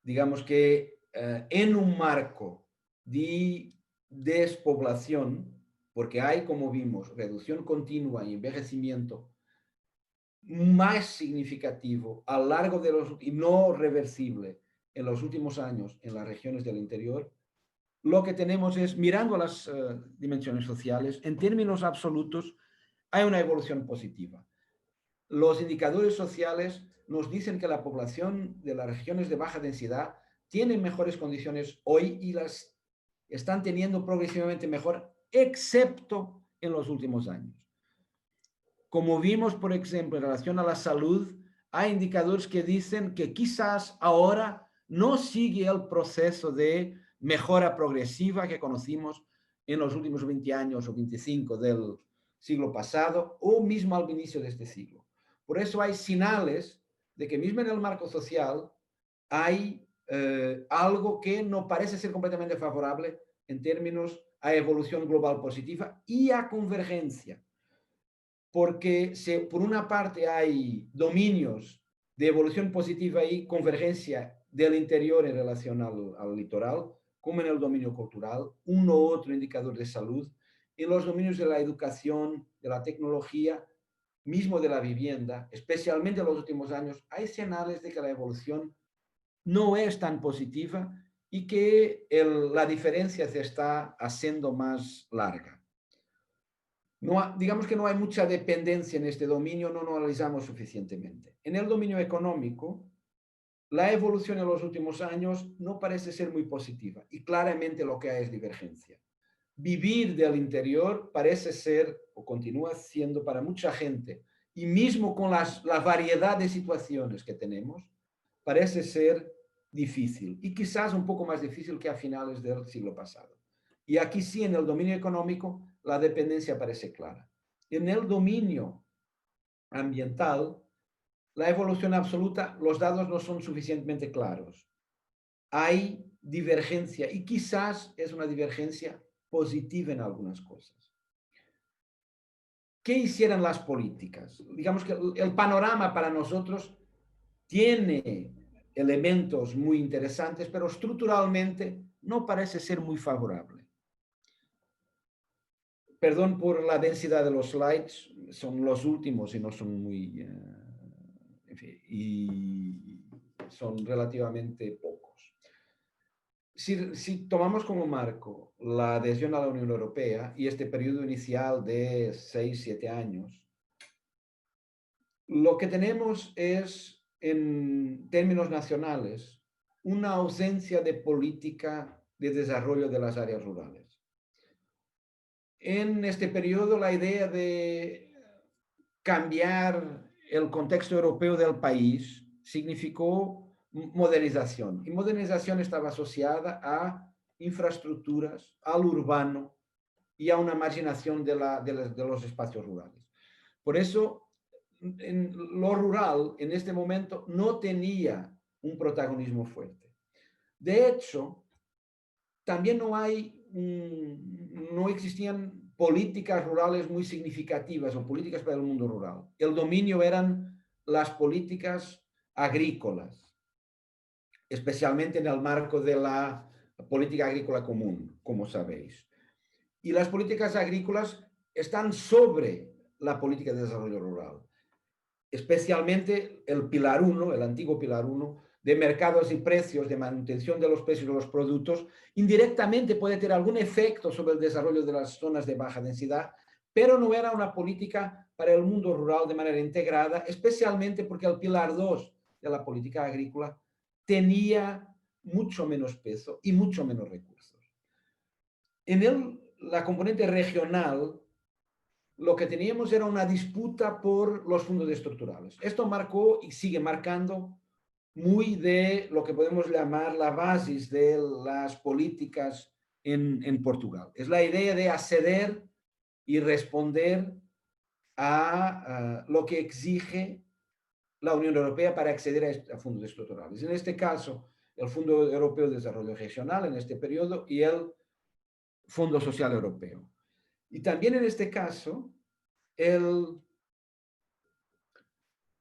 digamos que en un marco de despoblación, porque hay, como vimos, reducción continua y envejecimiento más significativo a lo largo de los, y no reversible en los últimos años en las regiones del interior, lo que tenemos es, mirando las dimensiones sociales, en términos absolutos, hay una evolución positiva. Los indicadores sociales nos dicen que la población de las regiones de baja densidad tiene mejores condiciones hoy y las están teniendo progresivamente mejor, excepto en los últimos años. Como vimos, por ejemplo, en relación a la salud, hay indicadores que dicen que quizás ahora no sigue el proceso de mejora progresiva que conocimos en los últimos 20 años o 25 del siglo pasado o mismo al inicio de este siglo. Por eso hay señales de que mismo en el marco social hay algo que no parece ser completamente favorable en términos a evolución global positiva y a convergencia. Porque por una parte hay dominios de evolución positiva y convergencia del interior en relación al litoral, como en el dominio cultural, uno u otro indicador de salud, en los dominios de la educación, de la tecnología, mismo de la vivienda, especialmente en los últimos años, hay señales de que la evolución no es tan positiva y que la diferencia se está haciendo más larga. No, digamos que no hay mucha dependencia en este dominio, no lo analizamos suficientemente. En el dominio económico, la evolución en los últimos años no parece ser muy positiva y claramente lo que hay es divergencia. Vivir del interior parece ser o continúa siendo para mucha gente, y mismo con la variedad de situaciones que tenemos, parece ser difícil y quizás un poco más difícil que a finales del siglo pasado. Y aquí sí, en el dominio económico, la dependencia parece clara. En el dominio ambiental, la evolución absoluta, los datos no son suficientemente claros. Hay divergencia y quizás es una divergencia positiva en algunas cosas. ¿Qué hicieran las políticas? Digamos que el panorama para nosotros tiene elementos muy interesantes, pero estructuralmente no parece ser muy favorable. Perdón por la densidad de los slides, son los últimos y no son muy... en fin, y son relativamente pocos. Si tomamos como marco la adhesión a la Unión Europea y este periodo inicial de 6-7 años, lo que tenemos es, en términos nacionales, una ausencia de política de desarrollo de las áreas rurales. En este periodo, la idea de cambiar el contexto europeo del país significó modernización. Y modernización estaba asociada a infraestructuras, al urbano y a una marginación de los espacios rurales. Por eso, en lo rural, en este momento, no tenía un protagonismo fuerte. De hecho, también no existían políticas rurales muy significativas o políticas para el mundo rural. El dominio eran las políticas agrícolas, especialmente en el marco de la política agrícola común, como sabéis. Y las políticas agrícolas están sobre la política de desarrollo rural, especialmente el pilar 1, el antiguo pilar 1, de mercados y precios, de manutención de los precios de los productos, indirectamente puede tener algún efecto sobre el desarrollo de las zonas de baja densidad, pero no era una política para el mundo rural de manera integrada, especialmente porque el pilar 2 de la política agrícola tenía mucho menos peso y mucho menos recursos. En la componente regional, lo que teníamos era una disputa por los fondos estructurales. Esto marcó y sigue marcando muy de lo que podemos llamar la base de las políticas en Portugal. Es la idea de acceder y responder a lo que exige la Unión Europea para acceder a fondos estructurales. En este caso, el Fondo Europeo de Desarrollo Regional en este periodo y el Fondo Social Europeo. Y también en este caso, el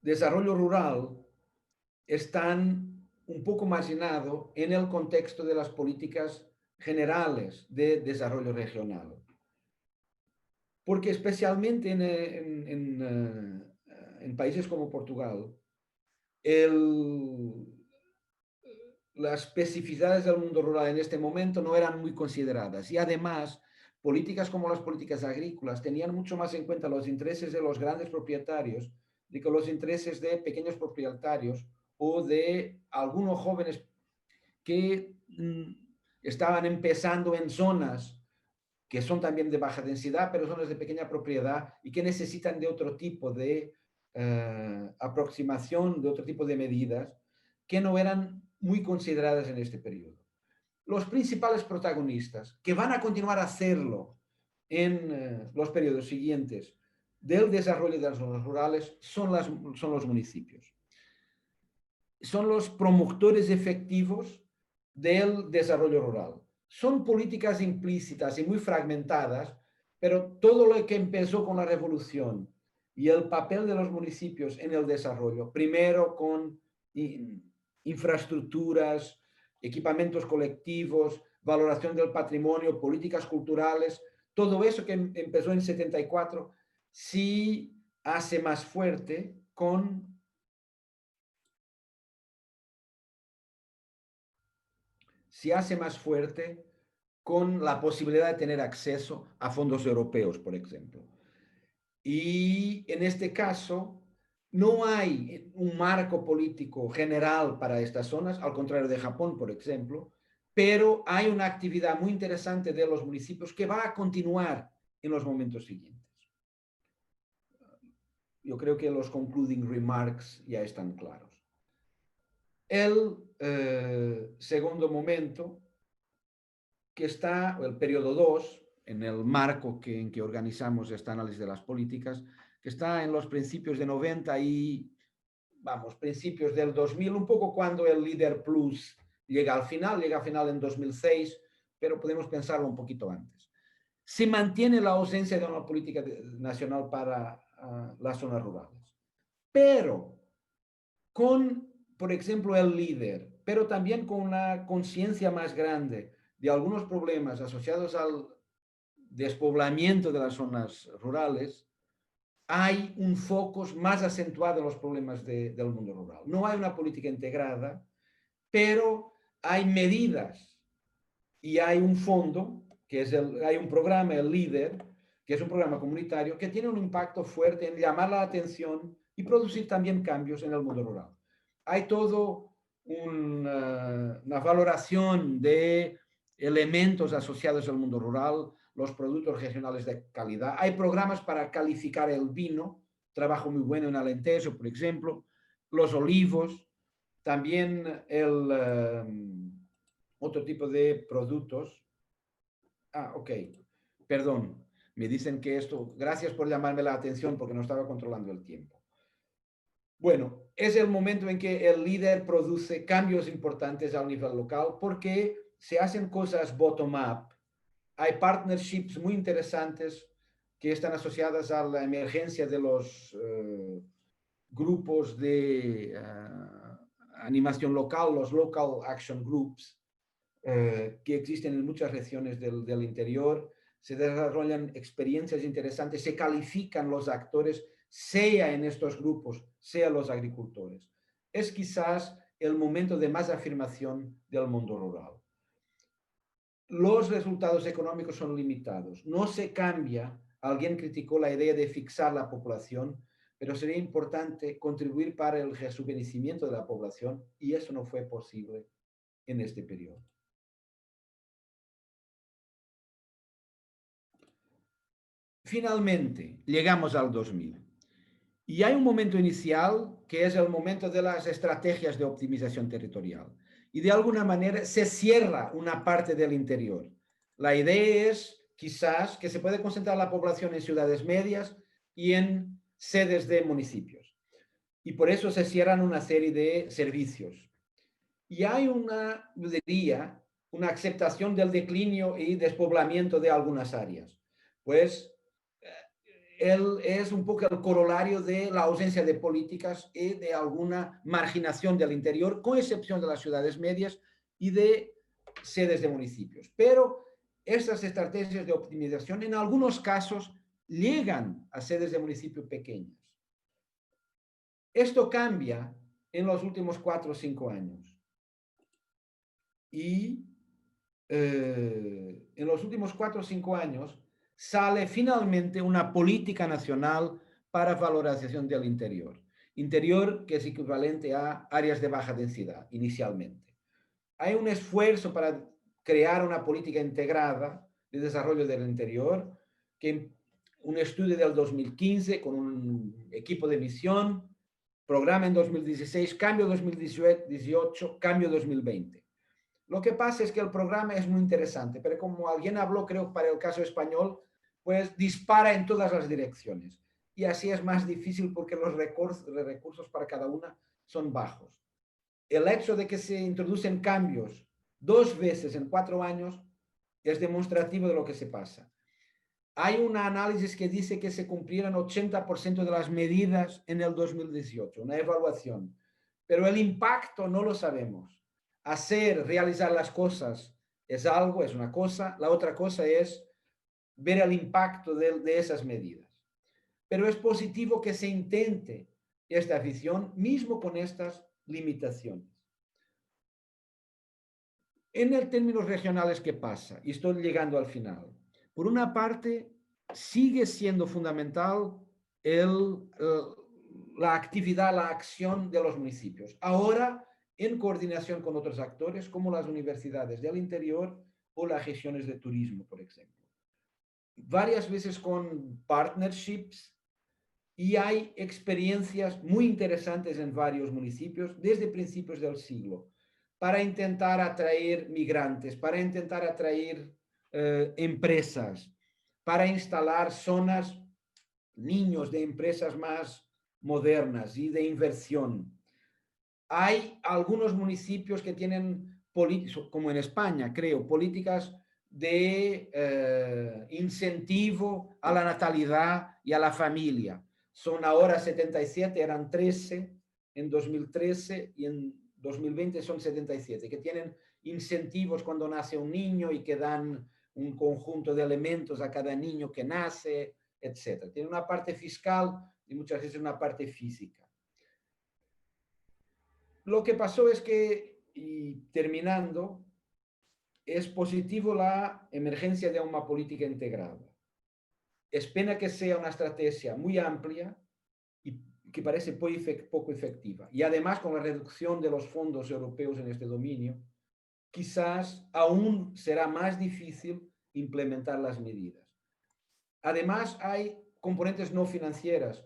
desarrollo rural están un poco marginado en el contexto de las políticas generales de desarrollo regional. Porque especialmente en países como Portugal, las especificidades del mundo rural en este momento no eran muy consideradas. Y además, políticas como las políticas agrícolas tenían mucho más en cuenta los intereses de los grandes propietarios de que los intereses de pequeños propietarios o de algunos jóvenes que estaban empezando en zonas que son también de baja densidad, pero zonas de pequeña propiedad y que necesitan de otro tipo de aproximación, de otro tipo de medidas que no eran muy consideradas en este periodo. Los principales protagonistas, que van a continuar a hacerlo en los periodos siguientes del desarrollo de las zonas rurales, son los municipios. Son los promotores efectivos del desarrollo rural. Son políticas implícitas y muy fragmentadas, pero todo lo que empezó con la revolución y el papel de los municipios en el desarrollo, primero con infraestructuras, equipamientos colectivos, valoración del patrimonio, políticas culturales, todo eso que empezó en 74, sí hace más fuerte con la posibilidad de tener acceso a fondos europeos, por ejemplo. Y en este caso, no hay un marco político general para estas zonas, al contrario de Japón, por ejemplo, pero hay una actividad muy interesante de los municipios que va a continuar en los momentos siguientes. Yo creo que los concluding remarks ya están claros. El segundo momento, que está, el periodo 2, en el marco en que organizamos este análisis de las políticas, que está en los principios de 90 y, principios del 2000, un poco cuando el Leader Plus llega al final en 2006, pero podemos pensarlo un poquito antes. se mantiene la ausencia de una política nacional para las zonas rurales. Pero con, por ejemplo, el líder, pero también con una conciencia más grande de algunos problemas asociados al despoblamiento de las zonas rurales, hay un foco más acentuado en los problemas del mundo rural. No hay una política integrada, pero hay medidas y hay un fondo, que es hay un programa, el LEADER, que es un programa comunitario, que tiene un impacto fuerte en llamar la atención y producir también cambios en el mundo rural. Hay todo una valoración de elementos asociados al mundo rural, los productos regionales de calidad. Hay programas para calificar el vino, trabajo muy bueno en Alentejo, por ejemplo, los olivos, también otro tipo de productos. Ok, perdón, me dicen que esto, gracias por llamarme la atención porque no estaba controlando el tiempo. Bueno, es el momento en que el líder produce cambios importantes a nivel local porque se hacen cosas bottom-up. Hay partnerships muy interesantes que están asociadas a la emergencia de los grupos de animación local, los Local Action Groups, que existen en muchas regiones del interior. Se desarrollan experiencias interesantes, se califican los actores, sea en estos grupos, sea los agricultores. Es quizás el momento de más afirmación del mundo rural. Los resultados económicos son limitados. No se cambia. Alguien criticó la idea de fixar la población, pero sería importante contribuir para el rejuvenecimiento de la población y eso no fue posible en este periodo. Finalmente, llegamos al 2000. Y hay un momento inicial que es el momento de las estrategias de optimización territorial. Y de alguna manera se cierra una parte del interior. La idea es quizás que se puede concentrar la población en ciudades medias y en sedes de municipios. Y por eso se cierran una serie de servicios. Y hay una, yo diría, una aceptación del declinio y despoblamiento de algunas áreas. Pues él es un poco el corolario de la ausencia de políticas y de alguna marginación del interior, con excepción de las ciudades medias y de sedes de municipios. Pero estas estrategias de optimización en algunos casos llegan a sedes de municipios pequeñas. Esto cambia en los últimos 4 o 5 años. Y en los últimos 4 o 5 años sale finalmente una política nacional para valorización del interior. Interior que es equivalente a áreas de baja densidad, inicialmente. Hay un esfuerzo para crear una política integrada de desarrollo del interior, que un estudio del 2015 con un equipo de misión, programa en 2016, cambio 2018, cambio 2020. Lo que pasa es que el programa es muy interesante, pero como alguien habló, creo, para el caso español, pues dispara en todas las direcciones. Y así es más difícil porque los recursos para cada una son bajos. El hecho de que se introducen cambios 2 veces en 4 años es demostrativo de lo que se pasa. Hay un análisis que dice que se cumplieron 80% de las medidas en el 2018, una evaluación, pero el impacto no lo sabemos. Realizar las cosas es algo, es una cosa, la otra cosa es ver el impacto de esas medidas. Pero es positivo que se intente esta visión, mismo con estas limitaciones. En el términos regionales, ¿qué pasa? Y estoy llegando al final. Por una parte, sigue siendo fundamental la actividad, la acción de los municipios. Ahora, en coordinación con otros actores como las universidades del interior o las regiones de turismo, por ejemplo. Varias veces con partnerships y hay experiencias muy interesantes en varios municipios desde principios del siglo para intentar atraer migrantes, para intentar atraer empresas, para instalar zonas, niños de empresas más modernas y de inversión. Hay algunos municipios que tienen, como en España, creo, políticas de incentivo a la natalidad y a la familia. Son ahora 77, eran 13 en 2013 y en 2020 son 77, que tienen incentivos cuando nace un niño y que dan un conjunto de elementos a cada niño que nace, etc. Tiene una parte fiscal y muchas veces una parte física. Lo que pasó es que, y terminando, es positivo la emergencia de una política integrada. Es pena que sea una estrategia muy amplia y que parece poco efectiva. Y además, con la reducción de los fondos europeos en este dominio, quizás aún será más difícil implementar las medidas. Además, hay componentes no financieras.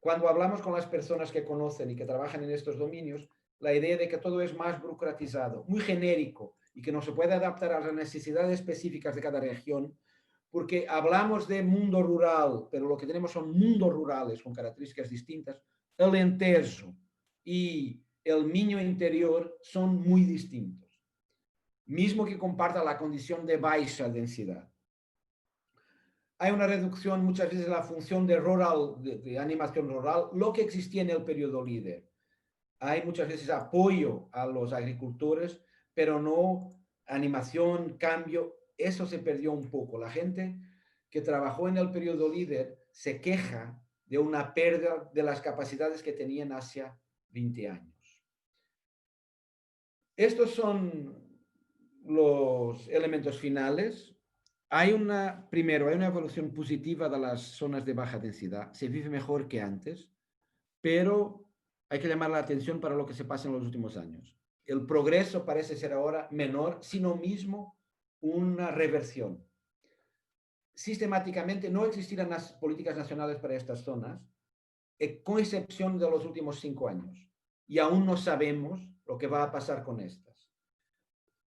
Cuando hablamos con las personas que conocen y que trabajan en estos dominios, la idea de que todo es más burocratizado, muy genérico y que no se puede adaptar a las necesidades específicas de cada región, porque hablamos de mundo rural, pero lo que tenemos son mundos rurales con características distintas. El Alentejo y el Miño Interior son muy distintos, mismo que compartan la condición de baja densidad. Hay una reducción muchas veces de la función de rural, de animación rural, lo que existía en el periodo líder. Hay muchas veces apoyo a los agricultores, pero no animación, cambio. Eso se perdió un poco. La gente que trabajó en el periodo líder se queja de una pérdida de las capacidades que tenían hace 20 años. Estos son los elementos finales. Primero, hay una evolución positiva de las zonas de baja densidad. Se vive mejor que antes, pero hay que llamar la atención para lo que se pasa en los últimos años. El progreso parece ser ahora menor, sino mismo una reversión. Sistemáticamente no existirán las políticas nacionales para estas zonas, con excepción de los últimos 5 años. Y aún no sabemos lo que va a pasar con estas.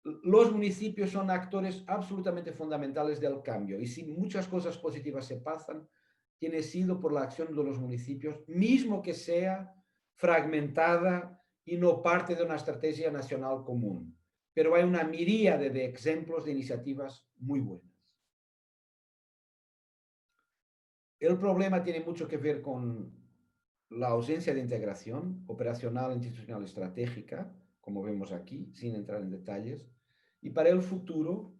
Los municipios son actores absolutamente fundamentales del cambio y si muchas cosas positivas se pasan, tiene sido por la acción de los municipios, mismo que sea fragmentada y no parte de una estrategia nacional común. Pero hay una miríade de ejemplos de iniciativas muy buenas. El problema tiene mucho que ver con la ausencia de integración operacional, institucional, estratégica, como vemos aquí, sin entrar en detalles. Y para el futuro,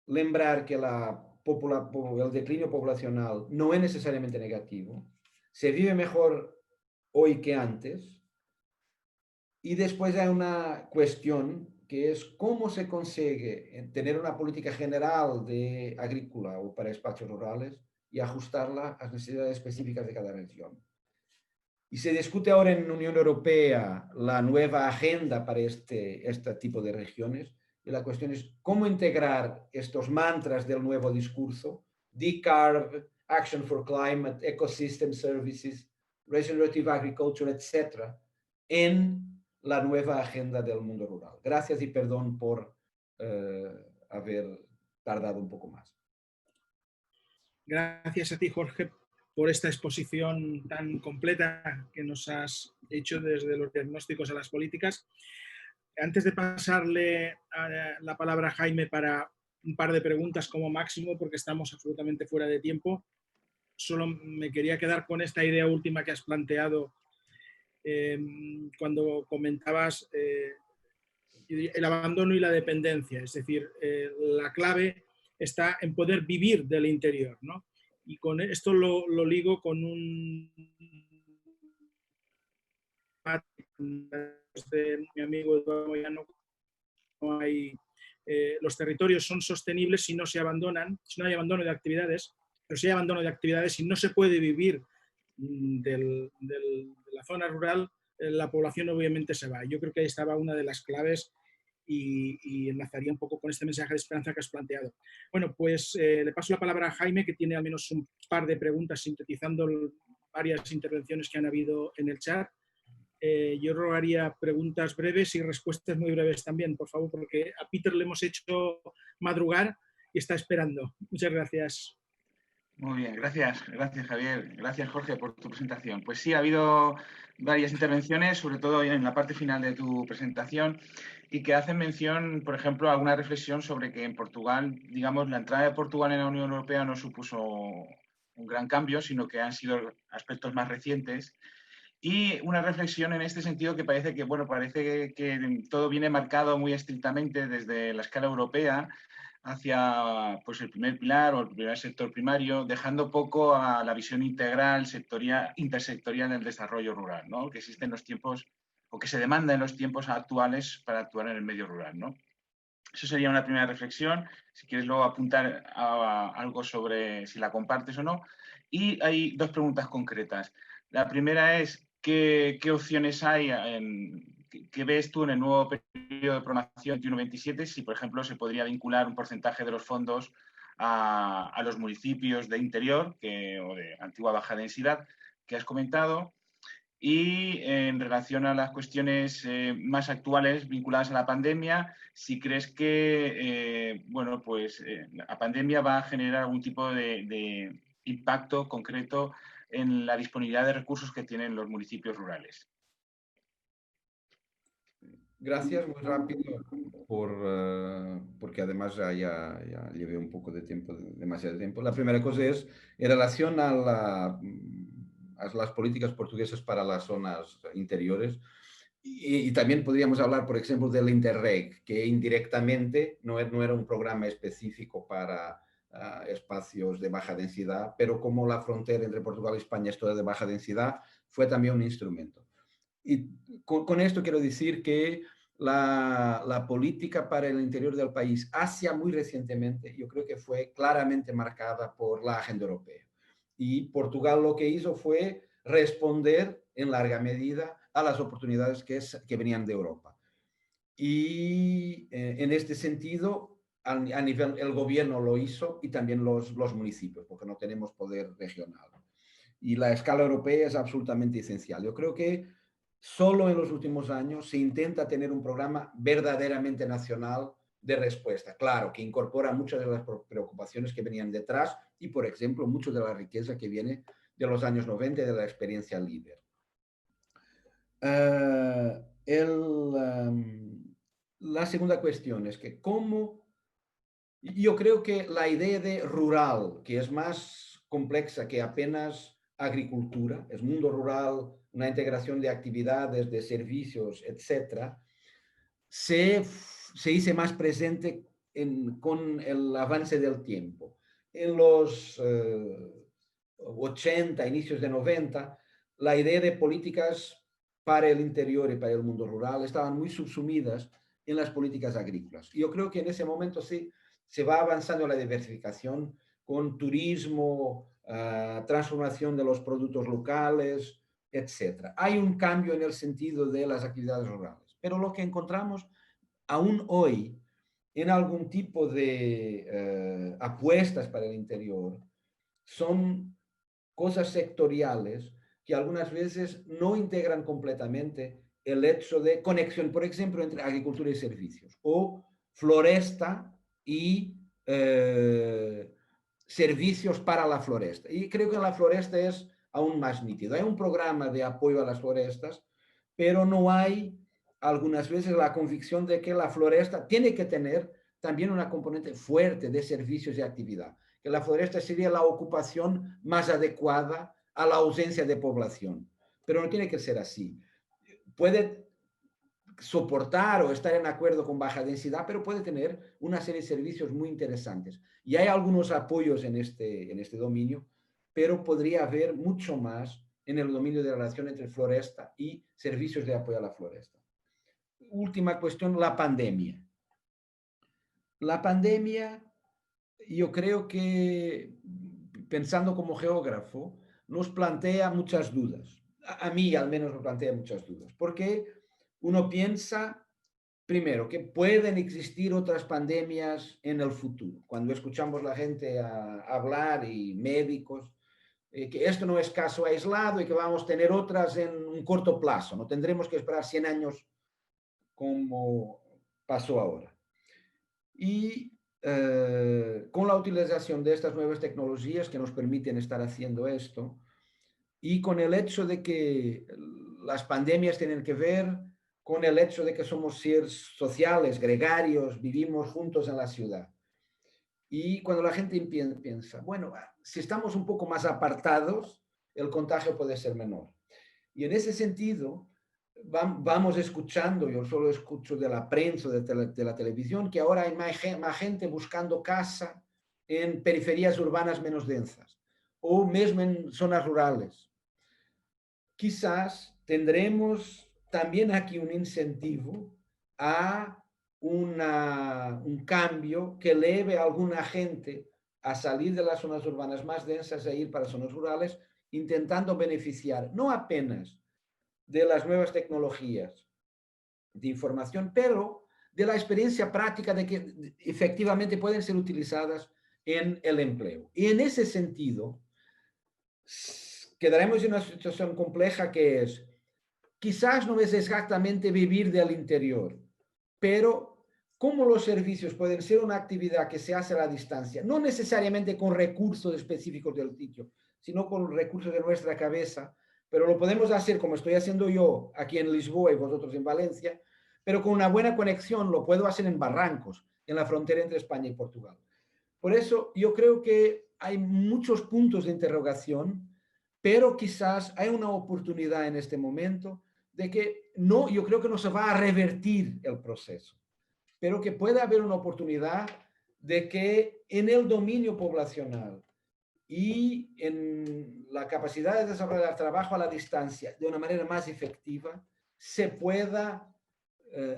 lembrar que el declinio poblacional no es necesariamente negativo, se vive mejor hoy que antes, y después hay una cuestión que es cómo se consigue tener una política general de agrícola o para espacios rurales y ajustarla a las necesidades específicas de cada región. Y se discute ahora en la Unión Europea la nueva agenda para este tipo de regiones. Y la cuestión es cómo integrar estos mantras del nuevo discurso, Decarb, Action for Climate, Ecosystem Services, Regenerative Agriculture, etc., en la nueva agenda del mundo rural. Gracias y perdón por haber tardado un poco más. Gracias a ti, Jorge, por esta exposición tan completa que nos has hecho desde los diagnósticos a las políticas. Antes de pasarle la palabra a Jaime para un par de preguntas como máximo, porque estamos absolutamente fuera de tiempo, solo me quería quedar con esta idea última que has planteado cuando comentabas el abandono y la dependencia. Es decir, la clave está en poder vivir del interior, ¿no? Y con esto lo ligo con un de mi amigo Eduardo Moyano. No hay, los territorios son sostenibles si no se abandonan, si no hay abandono de actividades, pero si hay abandono de actividades, si no se puede vivir de la zona rural, la población obviamente se va. Yo creo que ahí estaba una de las claves y enlazaría un poco con este mensaje de esperanza que has planteado. Bueno, pues le paso la palabra a Jaime, que tiene al menos un par de preguntas sintetizando varias intervenciones que han habido en el chat. Yo rogaría preguntas breves y respuestas muy breves también, por favor, porque a Peter le hemos hecho madrugar y está esperando. Muchas gracias. Muy bien, gracias Javier, gracias Jorge por tu presentación. Pues sí, ha habido varias intervenciones, sobre todo en la parte final de tu presentación, y que hacen mención, por ejemplo, a alguna reflexión sobre que en Portugal, digamos, la entrada de Portugal en la Unión Europea no supuso un gran cambio, sino que han sido aspectos más recientes. Y una reflexión en este sentido que parece que, bueno, parece que todo viene marcado muy estrictamente desde la escala europea hacia pues, el primer pilar o el primer sector primario, dejando poco a la visión integral, intersectorial del desarrollo rural, ¿no? Que existe en los tiempos o que se demanda en los tiempos actuales para actuar en el medio rural, ¿no? Eso sería una primera reflexión. Si quieres luego apuntar a algo sobre si la compartes o no. Y hay dos preguntas concretas. La primera es, ¿qué opciones hay qué ves tú en el nuevo periodo de programación 21-27? Si, por ejemplo, se podría vincular un porcentaje de los fondos a los municipios de interior o de antigua baja densidad que has comentado. Y en relación a las cuestiones más actuales vinculadas a la pandemia, si crees que bueno, pues, la pandemia va a generar algún tipo de impacto concreto en la disponibilidad de recursos que tienen los municipios rurales. Gracias, muy rápido, porque además ya llevé un poco de tiempo, demasiado tiempo. La primera cosa es en relación a las políticas portuguesas para las zonas interiores. Y también podríamos hablar, por ejemplo, del Interreg, que indirectamente no era un programa específico para espacios de baja densidad, pero como la frontera entre Portugal y España es toda de baja densidad, fue también un instrumento. Y con esto quiero decir que la política para el interior del país, hacia muy recientemente, yo creo que fue claramente marcada por la agenda europea. Y Portugal lo que hizo fue responder en larga medida a las oportunidades que venían de Europa. Y en este sentido, a nivel, el gobierno lo hizo y también los municipios, porque no tenemos poder regional. Y la escala europea es absolutamente esencial. Yo creo que solo en los últimos años se intenta tener un programa verdaderamente nacional de respuesta. Claro, que incorpora muchas de las preocupaciones que venían detrás y, por ejemplo, mucho de la riqueza que viene de los años 90 y de la experiencia líder. La segunda cuestión es que yo creo que la idea de rural, que es más compleja que apenas agricultura, es mundo rural, una integración de actividades, de servicios, etcétera, se hizo más presente con el avance del tiempo. En los 80, inicios de 90, la idea de políticas para el interior y para el mundo rural estaban muy subsumidas en las políticas agrícolas. Yo creo que en ese momento sí se va avanzando la diversificación con turismo, transformación de los productos locales, etcétera. Hay un cambio en el sentido de las actividades rurales, pero lo que encontramos aún hoy en algún tipo de apuestas para el interior son cosas sectoriales que algunas veces no integran completamente el hecho de conexión, por ejemplo, entre agricultura y servicios, o floresta y servicios para la floresta. Y creo que en la floresta es aún más nítido. Hay un programa de apoyo a las florestas, pero no hay algunas veces la convicción de que la floresta tiene que tener también una componente fuerte de servicios y actividad, que la floresta sería la ocupación más adecuada a la ausencia de población, pero no tiene que ser así. Puede soportar o estar en acuerdo con baja densidad, pero puede tener una serie de servicios muy interesantes. Y hay algunos apoyos en este dominio, pero podría haber mucho más en el dominio de la relación entre floresta y servicios de apoyo a la floresta. Última cuestión, la pandemia. La pandemia, yo creo que, pensando como geógrafo, nos plantea muchas dudas. A mí al menos me plantea muchas dudas, porque uno piensa, primero, que pueden existir otras pandemias en el futuro. Cuando escuchamos a la gente hablar y médicos, que esto no es caso aislado y que vamos a tener otras en un corto plazo, no tendremos que esperar 100 años como pasó ahora. Y con la utilización de estas nuevas tecnologías que nos permiten estar haciendo esto, y con el hecho de que las pandemias tienen que ver con el hecho de que somos seres sociales, gregarios, vivimos juntos en la ciudad. Y cuando la gente piensa, bueno, si estamos un poco más apartados, el contagio puede ser menor. Y en ese sentido, vamos escuchando, yo solo escucho de la prensa, de la televisión, que ahora hay más gente buscando casa en periferias urbanas menos densas o mismo en zonas rurales. Quizás tendremos también aquí un incentivo a un cambio que eleve a alguna gente a salir de las zonas urbanas más densas e ir para zonas rurales, intentando beneficiar no apenas de las nuevas tecnologías de información, pero de la experiencia práctica de que efectivamente pueden ser utilizadas en el empleo. Y en ese sentido, quedaremos en una situación compleja que es, quizás no es exactamente vivir del interior, pero cómo los servicios pueden ser una actividad que se hace a la distancia, no necesariamente con recursos específicos del sitio, sino con recursos de nuestra cabeza, pero lo podemos hacer como estoy haciendo yo aquí en Lisboa y vosotros en Valencia, pero con una buena conexión lo puedo hacer en Barrancos, en la frontera entre España y Portugal. Por eso yo creo que hay muchos puntos de interrogación, pero quizás hay una oportunidad en este momento de que no, yo creo que no se va a revertir el proceso, pero que puede haber una oportunidad de que en el dominio poblacional y en la capacidad de desarrollar trabajo a la distancia de una manera más efectiva, se pueda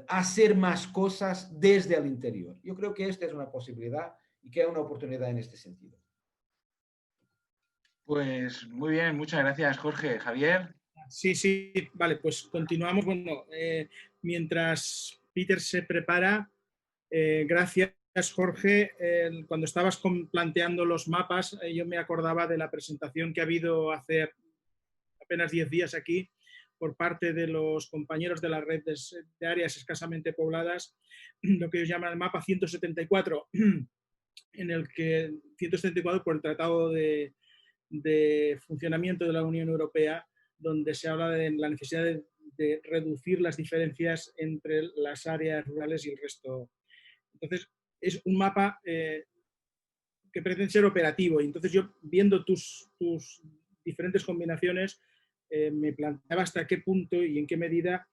hacer más cosas desde el interior. Yo creo que esta es una posibilidad y que hay una oportunidad en este sentido. Pues muy bien, muchas gracias, Jorge. Javier. Sí, sí, vale, pues continuamos. Bueno, mientras Peter se prepara, gracias, Jorge. Cuando estabas planteando los mapas, yo me acordaba de la presentación que ha habido hace apenas 10 días aquí por parte de los compañeros de la red de áreas escasamente pobladas, lo que ellos llaman el mapa 174, en el que 174 por el Tratado de Funcionamiento de la Unión Europea, donde se habla de la necesidad de reducir las diferencias entre las áreas rurales y el resto. Entonces, es un mapa que pretende ser operativo. Y entonces yo, viendo tus diferentes combinaciones, me planteaba hasta qué punto y en qué medida,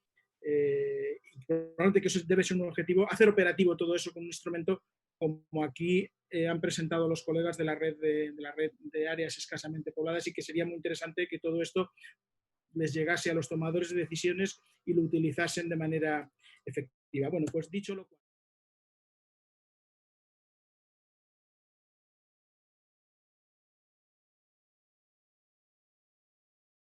probablemente que eso debe ser un objetivo, hacer operativo todo eso con un instrumento como aquí han presentado los colegas de la red de áreas escasamente pobladas, y que sería muy interesante que todo esto les llegase a los tomadores de decisiones y lo utilizasen de manera efectiva. Bueno, pues dicho lo cual.